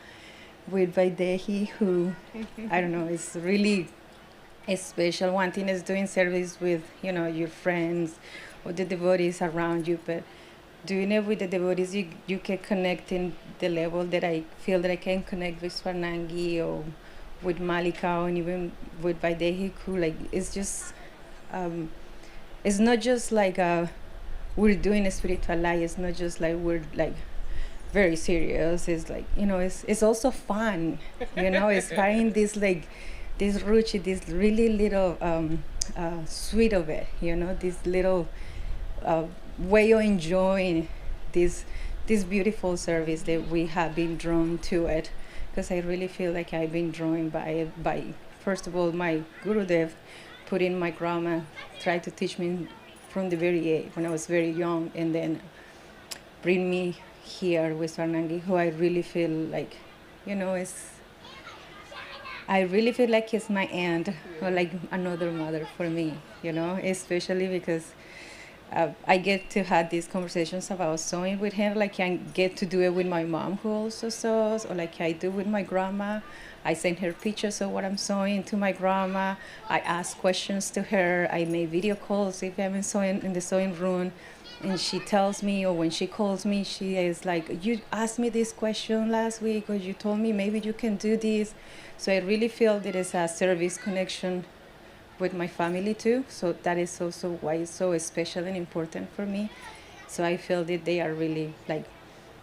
with Vaidehi, who, I don't know, is really special. One thing is doing service with, your friends or the devotees around you, but doing it with the devotees, you can connect in the level that I feel that I can connect with Swarnangii or with Mallika, or even with Vaidehi, who, it's just, it's not just we're doing a spiritual life. It's not just we're very serious. It's it's also fun, it's finding this this ruchi, this really little sweet of it, this little way of enjoying this beautiful service that we have been drawn to it, because I really feel like I've been drawn by it, by first of all my Gurudev putting my grandma, tried to teach me from the very age when I was very young, and then bring me here with Swarnangii, who I really feel like, I really feel like it's my aunt or like another mother for me, especially because I get to have these conversations about sewing with her, like I get to do it with my mom who also sews, or like I do with my grandma. I send her pictures of what I'm sewing to my grandma. I ask questions to her. I make video calls if I'm sewing in the sewing room. And she tells me, or when she calls me, she is like, you asked me this question last week, or you told me maybe you can do this. So I really feel there is a service connection with my family too. So that is also why it's so special and important for me. So I feel that they are really like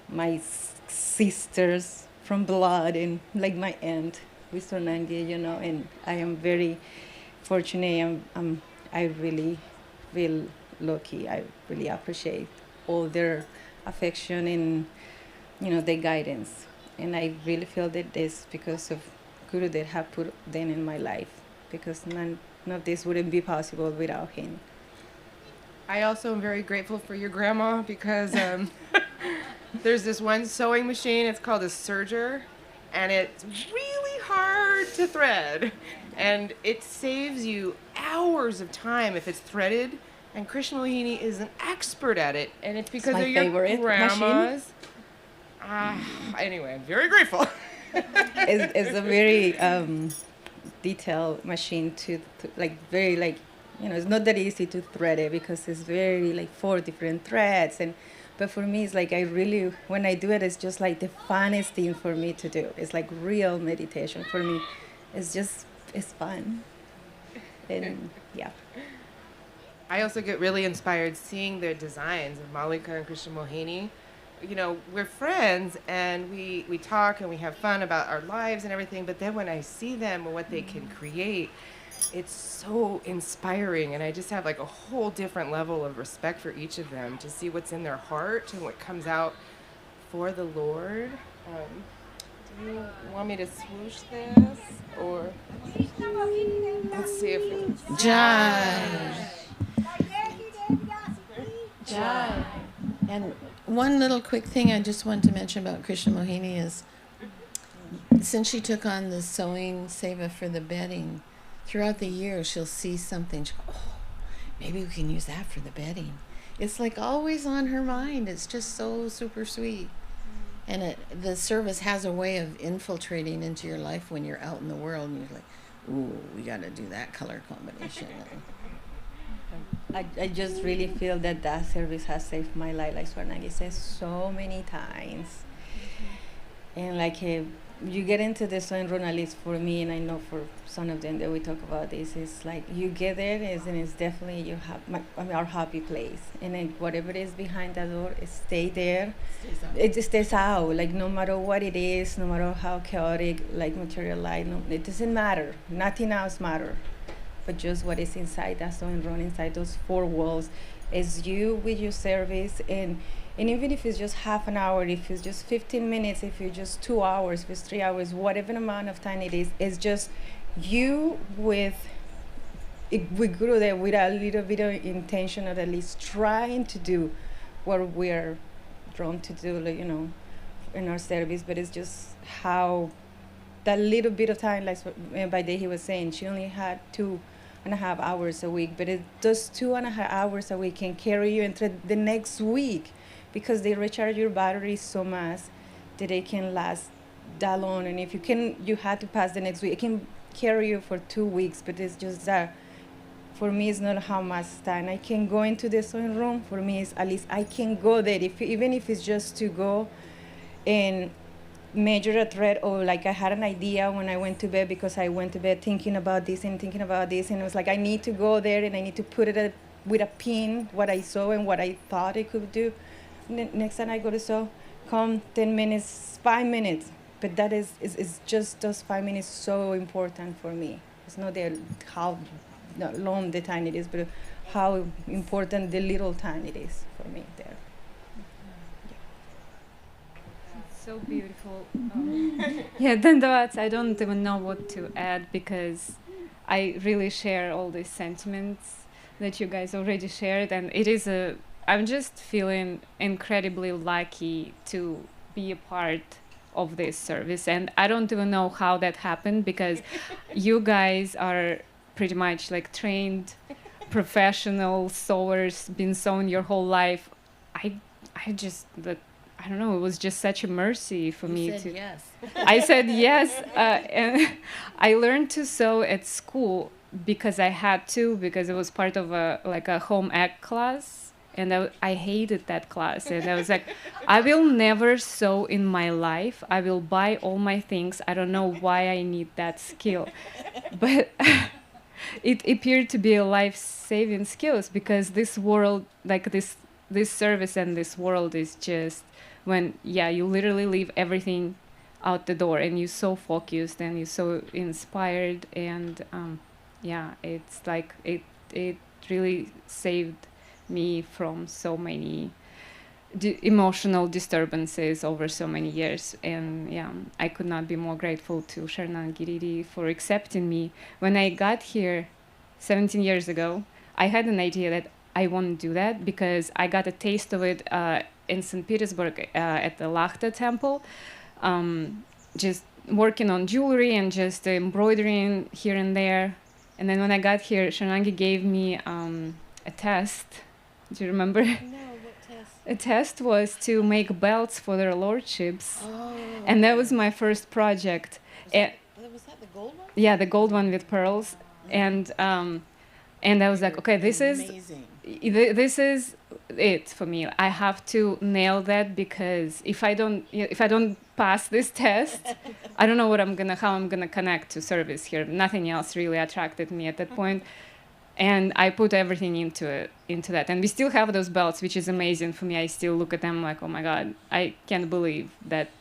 my sisters from blood, and like my aunt with Swarnangii, and I am very fortunate. I really feel lucky. I really appreciate all their affection and, their guidance. And I really feel that this because of Guru that have put them in my life, because none of this wouldn't be possible without him. I also am very grateful for your grandma, because there's this one sewing machine. It's called a serger, and it's really hard to thread, and it saves you hours of time if it's threaded. And Krishna Mohini is an expert at it, and it's because of your grandmas. Anyway, I'm very grateful. It's a very detailed machine to like very like, it's not that easy to thread it, because it's very like 4 different threads. But for me, it's like I really, when I do it, it's just like the funnest thing for me to do. It's like real meditation for me. It's fun. And yeah. I also get really inspired seeing their designs of Mallika and Krishna Mohini. We're friends, and we talk and we have fun about our lives and everything, but then when I see them and what they can create, it's so inspiring, and I just have like a whole different level of respect for each of them to see what's in their heart and what comes out for the Lord. Do you want me to swoosh this, or let's see if it's Jai. Jai. And one little quick thing I just want to mention about Krishna Mohini is, since she took on the sewing Seva for the bedding, throughout the year she'll see something, she'll go, oh, maybe we can use that for the bedding. It's like always on her mind. It's just so super sweet. And the service has a way of infiltrating into your life when you're out in the world, and you're like, ooh, we got to do that color combination. I just really feel that service has saved my life, like Swarnangii says so many times. And like you get into the sewing room, at least for me, and I know for some of them that we talk about this, it's like you get there, and it's definitely our happy place. And then whatever is behind the door, stay there. It just stays out. Like no matter what it is, no matter how chaotic, like material life, it doesn't matter. Nothing else matters. But just what is inside that sewing room, inside those 4 walls, is you with your service. And even if it's just half an hour, if it's just 15 minutes, if it's just 2 hours, if it's 3 hours, whatever amount of time it is, it's just you with Gurudev, with a little bit of intention, or at least trying to do what we're drawn to do, in our service. But it's just how that little bit of time, like Vaidehi was saying, she only had 2.5 hours a week, but those 2.5 hours a week can carry you into the next week, because they recharge your batteries so much that they can last that long. And if you had to pass the next week, it can carry you for 2 weeks. But it's just that for me, it's not how much time I can go into the sewing room. For me, it's at least I can go there, even if it's just to go and measure a thread, or like I had an idea when I went to bed, because I went to bed thinking about this, and it was like I need to go there and I need to put it with a pin, what I saw and what I thought it could do. And then next time I go to sew, come 10 minutes, 5 minutes, but that is just those 5 minutes so important for me. It's not how long the time it is, but how important the little time it is for me there. So beautiful. Yeah, Dandavats, I don't even know what to add because I really share all these sentiments that you guys already shared, and I'm just feeling incredibly lucky to be a part of this service, and I don't even know how that happened because you guys are pretty much like trained professional sewers, been sewing your whole life. I don't know, it was just such a mercy for me to... yes. I said yes, and I learned to sew at school because I had to, because it was part of a home ec class, and I hated that class, and I was like, I will never sew in my life. I will buy all my things. I don't know why I need that skill, but it appeared to be a life-saving skills because this world, like this service and this world is just when you literally leave everything out the door and you're so focused and you're so inspired, and it's like it really saved me from so many emotional disturbances over so many years, and I could not be more grateful to Swarnangii Devi for accepting me. When I got here 17 years ago, I had an idea that I want to do that because I got a taste of it in St. Petersburg at the Lakhta temple, just working on jewelry and just embroidering here and there. And then when I got here, Swarnangii gave me a test. Do you remember? No, what test? A test was to make belts for their lordships. Oh. And that was my first project. Was that the gold one? Yeah, the gold one with pearls. And I was like, okay, this is it for me. I have to nail that because if I don't pass this test, I don't know how I'm gonna connect to service here. Nothing else really attracted me at that point, and I put everything into that. And we still have those belts, which is amazing for me. I still look at them like, oh my God, I can't believe that.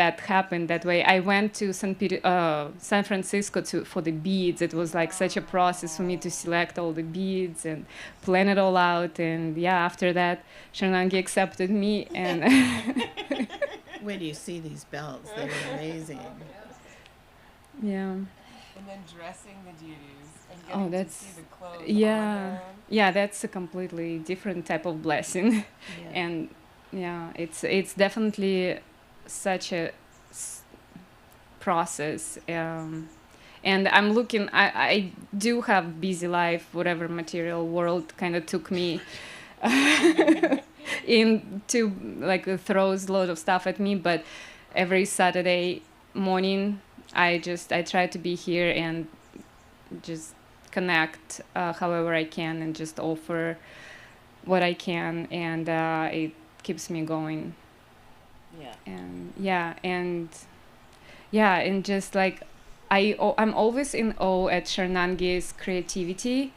That happened that way. I went to San Francisco for the beads. It was like such a process for me to select all the beads and plan it all out. And after that, Swarnangii accepted me. And when you see these belts, they're amazing. Yeah. And then dressing the deities and getting to see the clothes. Yeah, that's a completely different type of blessing. Yeah. And it's definitely such a process, and I'm looking. I do have busy life. Whatever material world kind of took me into throws a lot of stuff at me. But every Saturday morning, I try to be here and just connect however I can and just offer what I can, and it keeps me going. And just like I'm always in awe at Swarnangii's creativity,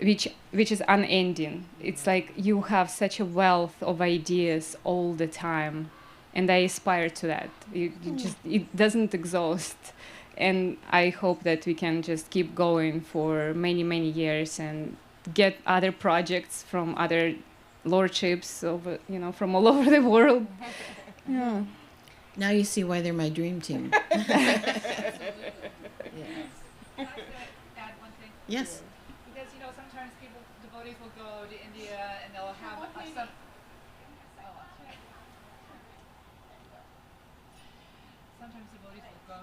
which is unending. It's like you have such a wealth of ideas all the time, and I aspire to that. It doesn't exhaust, and I hope that we can just keep going for many, many years and get other projects from other lordships from all over the world. Yeah. Now you see why they're my dream team. Can I add one thing? Yes. Because sometimes devotees will go to India and they'll have sometimes devotees will go.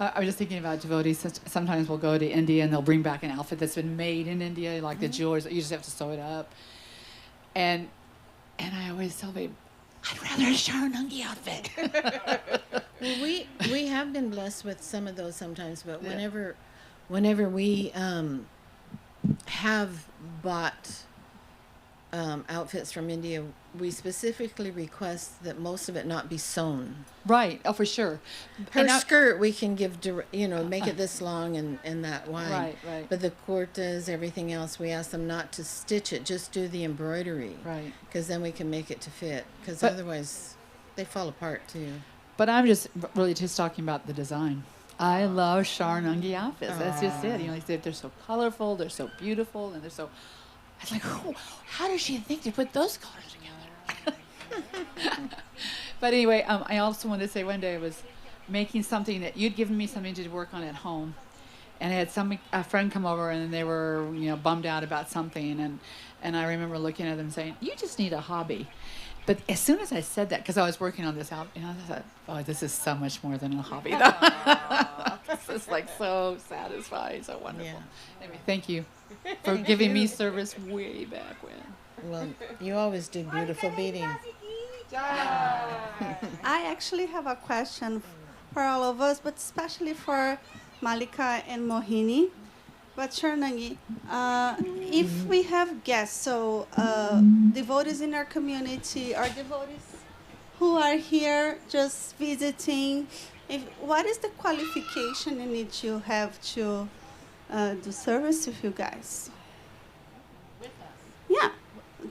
I was just thinking about devotees. Sometimes we'll go to India and they'll bring back an outfit that's been made in India, like the jewelers. You just have to sew it up. And I always tell them, I'd rather a Swarnangii outfit. Well, we have been blessed with some of those sometimes, but whenever we have bought outfits from India, we specifically request that most of it not be sewn. Right. Oh, for sure. Her skirt, we can give, make it this long and that wide. Right, right. But the kurtas, everything else, we ask them not to stitch it, just do the embroidery. Right. Because then we can make it to fit. Because otherwise, they fall apart too. But I'm just really just talking about the design. I love Swarnangii outfits. That's just it. They're so colorful, they're so beautiful, and they're so. I was like, oh, how does she think to put those colors together? But anyway, I also wanted to say one day I was making something that you'd given me something to work on at home, and I had a friend come over and they were bummed out about something, and I remember looking at them saying, "You just need a hobby." But as soon as I said that, because I was working on this out, I thought, "Oh, this is so much more than a hobby." This is like so satisfying, so wonderful. Yeah. Anyway, thank you for giving me service way back when. Well, you always do beautiful beading. I actually have a question for all of us, but especially for Mallika and Mohini. But Swarnangii, if we have guests, so devotees in our community or devotees who are here just visiting, what is the qualification you need to have to do service with you guys? With us. Yeah,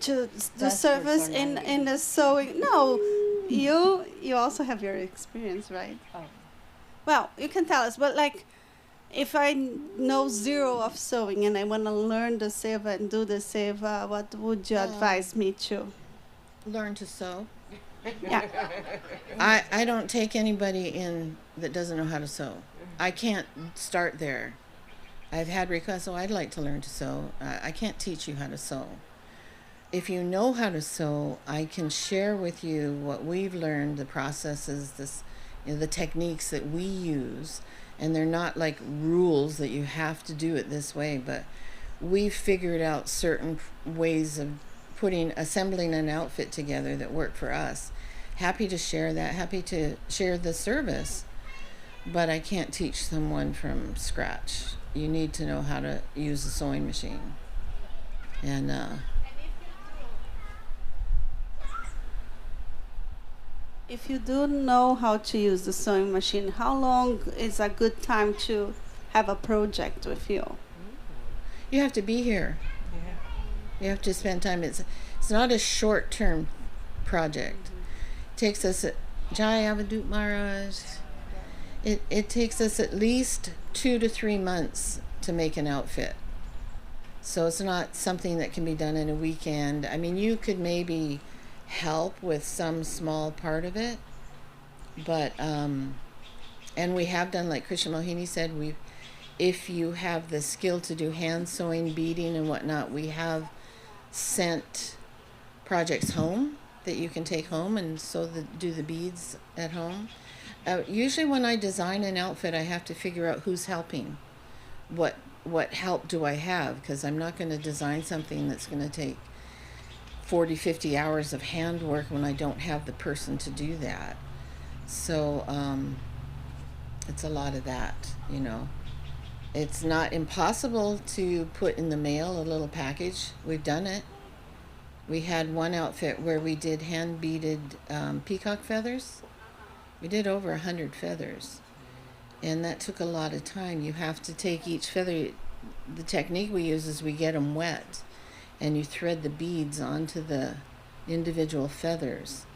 to do service in the sewing. No, you also have your experience, right? Oh. Well, you can tell us, but like, if I know zero of sewing and I want to learn the Seva and do the Seva, what would you advise me to? Learn to sew. Yeah. I don't take anybody in that doesn't know how to sew. I can't start there. I've had requests, I'd like to learn to sew. I can't teach you how to sew. If you know how to sew, I can share with you what we've learned, the processes, the techniques that we use. And they're not like rules that you have to do it this way, but we've figured out certain ways of assembling an outfit together that work for us. Happy to share that, happy to share the service, but I can't teach someone from scratch. You need to know how to use a sewing machine. And if you do know how to use the sewing machine, how long is a good time to have a project with you? You have to be here. Yeah. You have to spend time. It's not a short-term project. It takes us Jai Avadut Maharaj. It takes us at least 2 to 3 months to make an outfit. So it's not something that can be done in a weekend. I mean, you could maybe help with some small part of it, but and we have done, like Krishna Mohini said, if you have the skill to do hand sewing, beading and whatnot, we have sent projects home that you can take home and do the beads at home. Usually when I design an outfit, I have to figure out who's helping, what help do I have, because I'm not going to design something that's going to take 40, 50 hours of handwork when I don't have the person to do that. So it's a lot of that, It's not impossible to put in the mail a little package. We've done it. We had one outfit where we did hand beaded peacock feathers. We did over 100 feathers. And that took a lot of time. You have to take each feather. The technique we use is we get them wet, and you thread the beads onto the individual feathers.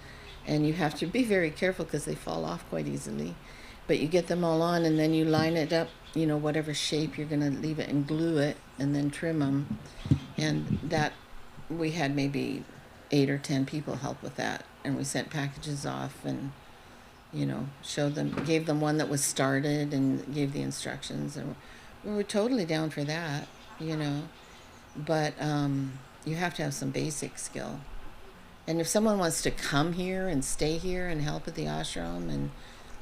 And you have to be very careful because they fall off quite easily. But you get them all on, and then you line it up, whatever shape you're going to leave it, and glue it, and then trim them. And that, we had maybe 8 or 10 people help with that. And we sent packages off and, showed them, gave them one that was started and gave the instructions. And we were totally down for that, But you have to have some basic skill. And if someone wants to come here and stay here and help at the ashram and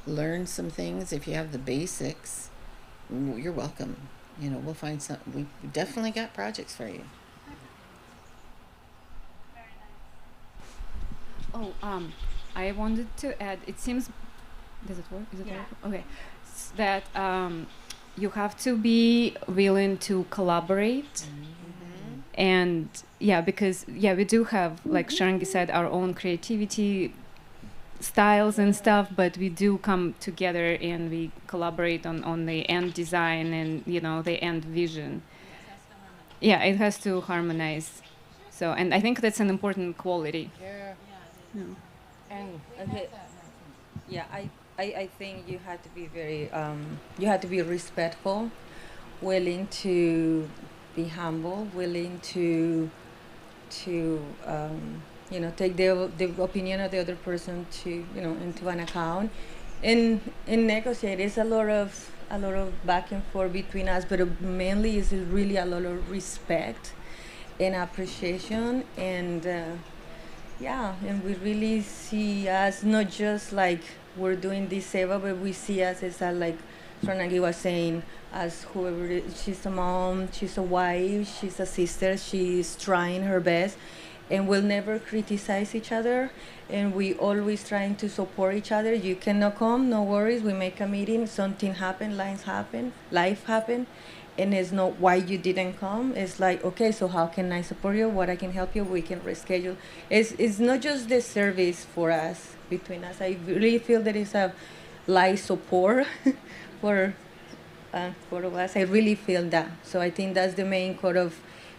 learn some things, if you have the basics, you're welcome. We'll find some. We definitely got projects for you. Oh, I wanted to add, it seems, does it work? Is it work? Okay. That you have to be willing to collaborate. And because we do have, like Swarnangii said, our own creativity styles and stuff, but we do come together and we collaborate on the end design and the end vision. It has to harmonize. So, and I think that's an important quality. And I think you have to be very you have to be respectful, willing to be humble, willing to take the opinion of the other person to into an account, and negotiate. It's a lot of back and forth between us, but mainly is really a lot of respect and appreciation, and and we really see us not just like we're doing this Seva, but we see us as like Swarnangii was saying, as whoever she's a mom, she's a wife, she's a sister, she's trying her best, and we'll never criticize each other, and we always trying to support each other. You cannot come, no worries, we make a meeting, something happen, life happen, and it's not why you didn't come. It's like, okay, so how can I support you? What I can help you? We can reschedule. It's not just the service for us, between us. I really feel that it's a life support for us. I really feel that. So I think that's the main core of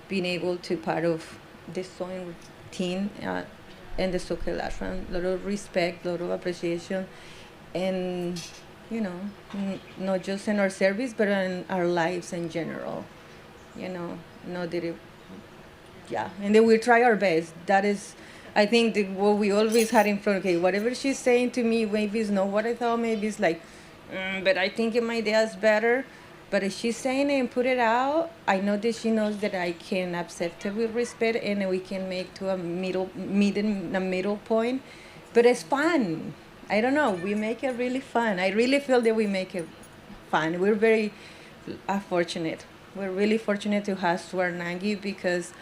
being able to part of the sewing routine and the Soquel Ashram. A lot of respect, a lot of appreciation, and not just in our service, but in our lives in general. Not that and then we try our best. That is, I think, what we always had in front. Okay, whatever she's saying to me, maybe it's not what I thought. Maybe it's like, but I think my idea is better. But if she's saying it and put it out, I know that she knows that I can accept it with respect, and we can make to a middle point. But it's fun. I don't know. We make it really fun. I really feel that we make it fun. We're very fortunate. We're really fortunate to have Swarnangii, because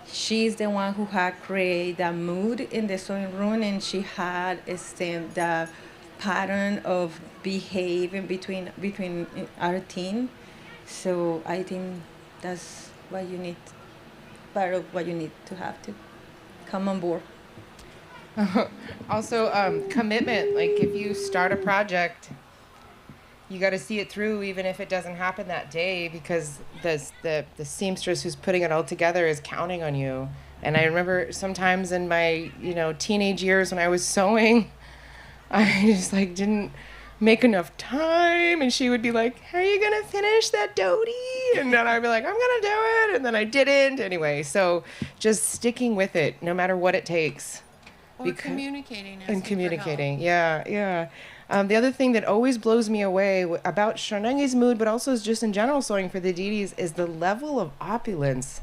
she's the one who had created the mood in the sewing room, and she had the pattern of behaving between our team. So I think that's what you need, part of what you need to have to come on board. Also, commitment. Like, if you start a project, you got to see it through, even if it doesn't happen that day, because the seamstress who's putting it all together is counting on you. And I remember sometimes in my teenage years when I was sewing, I just didn't make enough time, and she would be like, "Are you gonna finish that dhoti?" And then I'd be like, "I'm gonna do it," and then I didn't. Anyway, so just sticking with it, no matter what it takes. Or communicating. And communicating, yeah. The other thing that always blows me away about Swarnangii's mood, but also just in general sewing for the deities, is the level of opulence.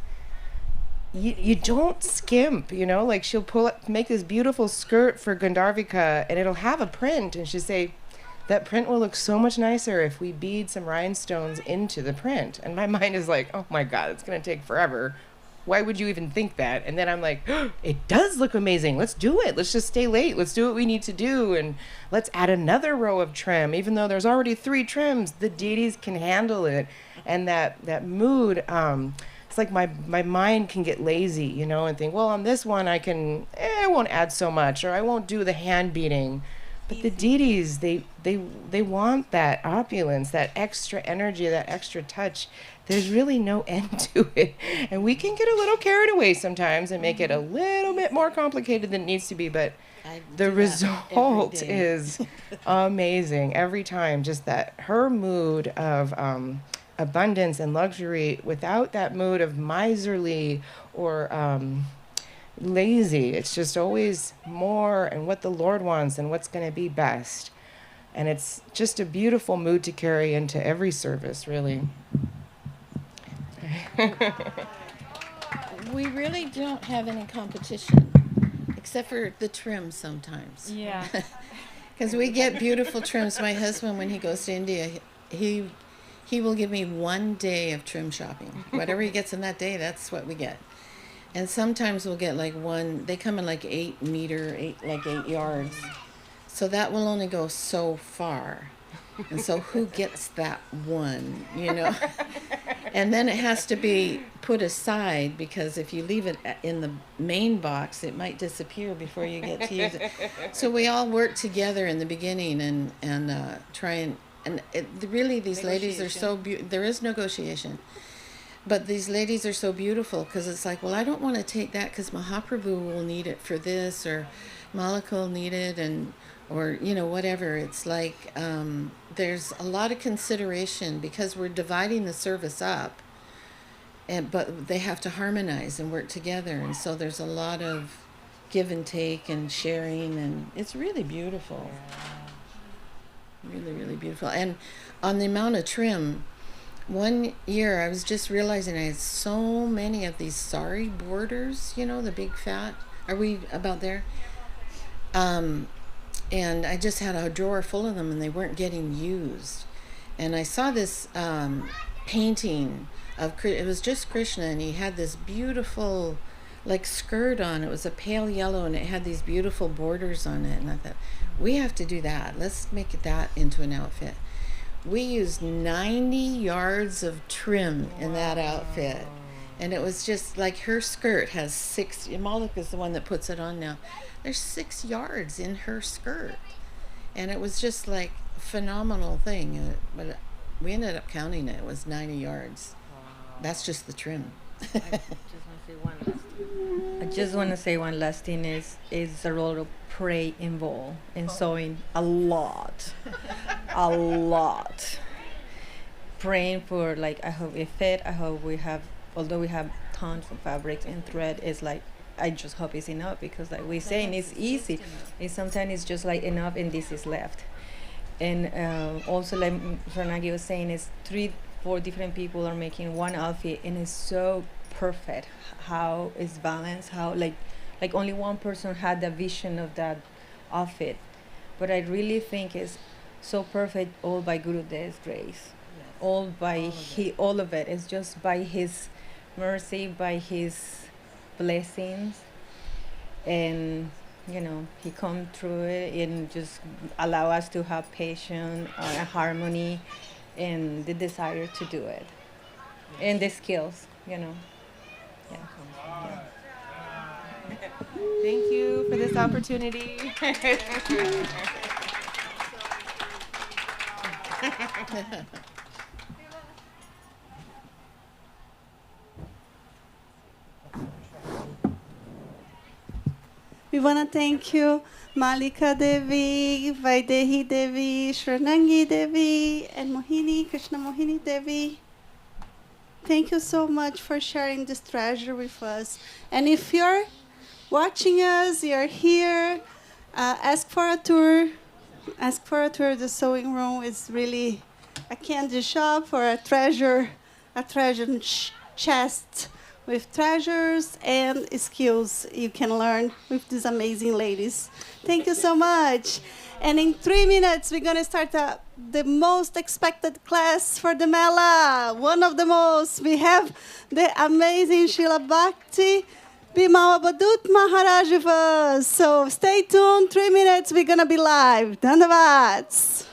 You don't skimp, like she'll make this beautiful skirt for Gandharvika, and it'll have a print, and she'll say, that print will look so much nicer if we bead some rhinestones into the print. And my mind is like, oh my God, it's going to take forever. Why would you even think that? And then I'm like, oh, it does look amazing. Let's do it. Let's just stay late. Let's do what we need to do. And let's add another row of trim. Even though there's already 3 trims, the deities can handle it. And that mood, it's like my mind can get lazy, and think, well, on this one I won't add so much, or I won't do the hand beating. But the deities, they want that opulence, that extra energy, that extra touch. There's really no end to it. And we can get a little carried away sometimes and make it a little bit more complicated than it needs to be, but the result is amazing every time. Just that her mood of abundance and luxury without that mood of miserly or lazy. It's just always more and what the Lord wants and what's going to be best. And it's just a beautiful mood to carry into every service, really. We really don't have any competition, except for the trim sometimes. Yeah. Because we get beautiful trims. My husband, when he goes to India, he will give me 1 day of trim shopping. Whatever he gets in that day, that's what we get. And sometimes we'll get they come in 8 yards. So that will only go so far. And so who gets that one, And then it has to be put aside, because if you leave it in the main box, it might disappear before you get to use it. So we all work together in the beginning and try and really these ladies are so there is negotiation. But these ladies are so beautiful, because it's like, well, I don't want to take that because Mahaprabhu will need it for this, or Mallika will need it, or whatever. It's like there's a lot of consideration because we're dividing the service up, but they have to harmonize and work together, and so there's a lot of give and take and sharing, and it's really beautiful. Really, really beautiful. And on the amount of trim, one year I was just realizing I had so many of these sari borders, the big fat. Are we about there? And I just had a drawer full of them, and they weren't getting used. And I saw this painting it was just Krishna, and he had this beautiful skirt on. It was a pale yellow, and it had these beautiful borders on it. And I thought, we have to do that. Let's make that into an outfit. We used 90 yards of trim in that outfit. And it was just like her skirt has 6, Mallika's the one that puts it on now. There's 6 yards in her skirt. And it was just like a phenomenal thing. But we ended up counting it. It was 90 yards. That's just the trim. I just want to say one last thing is the role of pray involved in sewing a lot. Praying for I hope it fit, I hope we have, although we have tons of fabrics and thread, is I just hope it's enough, because we saying it's easy. Sometimes it's just enough and this is left. And also like Swarnangii was saying, is 3-4 different people are making one outfit, and it's so perfect how it's balanced, how like only one person had the vision of that outfit. But I really think it's so perfect all by Gurudev's grace. All of it is just by his mercy, by his blessings, and he come through it and just allow us to have patience, harmony, and the desire to do it, and the skills. Yeah. Thank you for this opportunity. We want to thank you, Mallika Devi, Vaidehi Devi, Swarnangii Devi, and Krishna Mohini Devi. Thank you so much for sharing this treasure with us. And if you're watching us, you're here, ask for a tour. Ask for a tour. The sewing room is really a candy shop or a treasure chest with treasures and skills you can learn with these amazing ladies. Thank you so much. And in 3 minutes, we're going to start the most expected class for the Mela. One of the most. We have the amazing Srila Bhakti Bimal Abadut Maharaj with us. So stay tuned. 3 minutes, we're going to be live. Dandavats.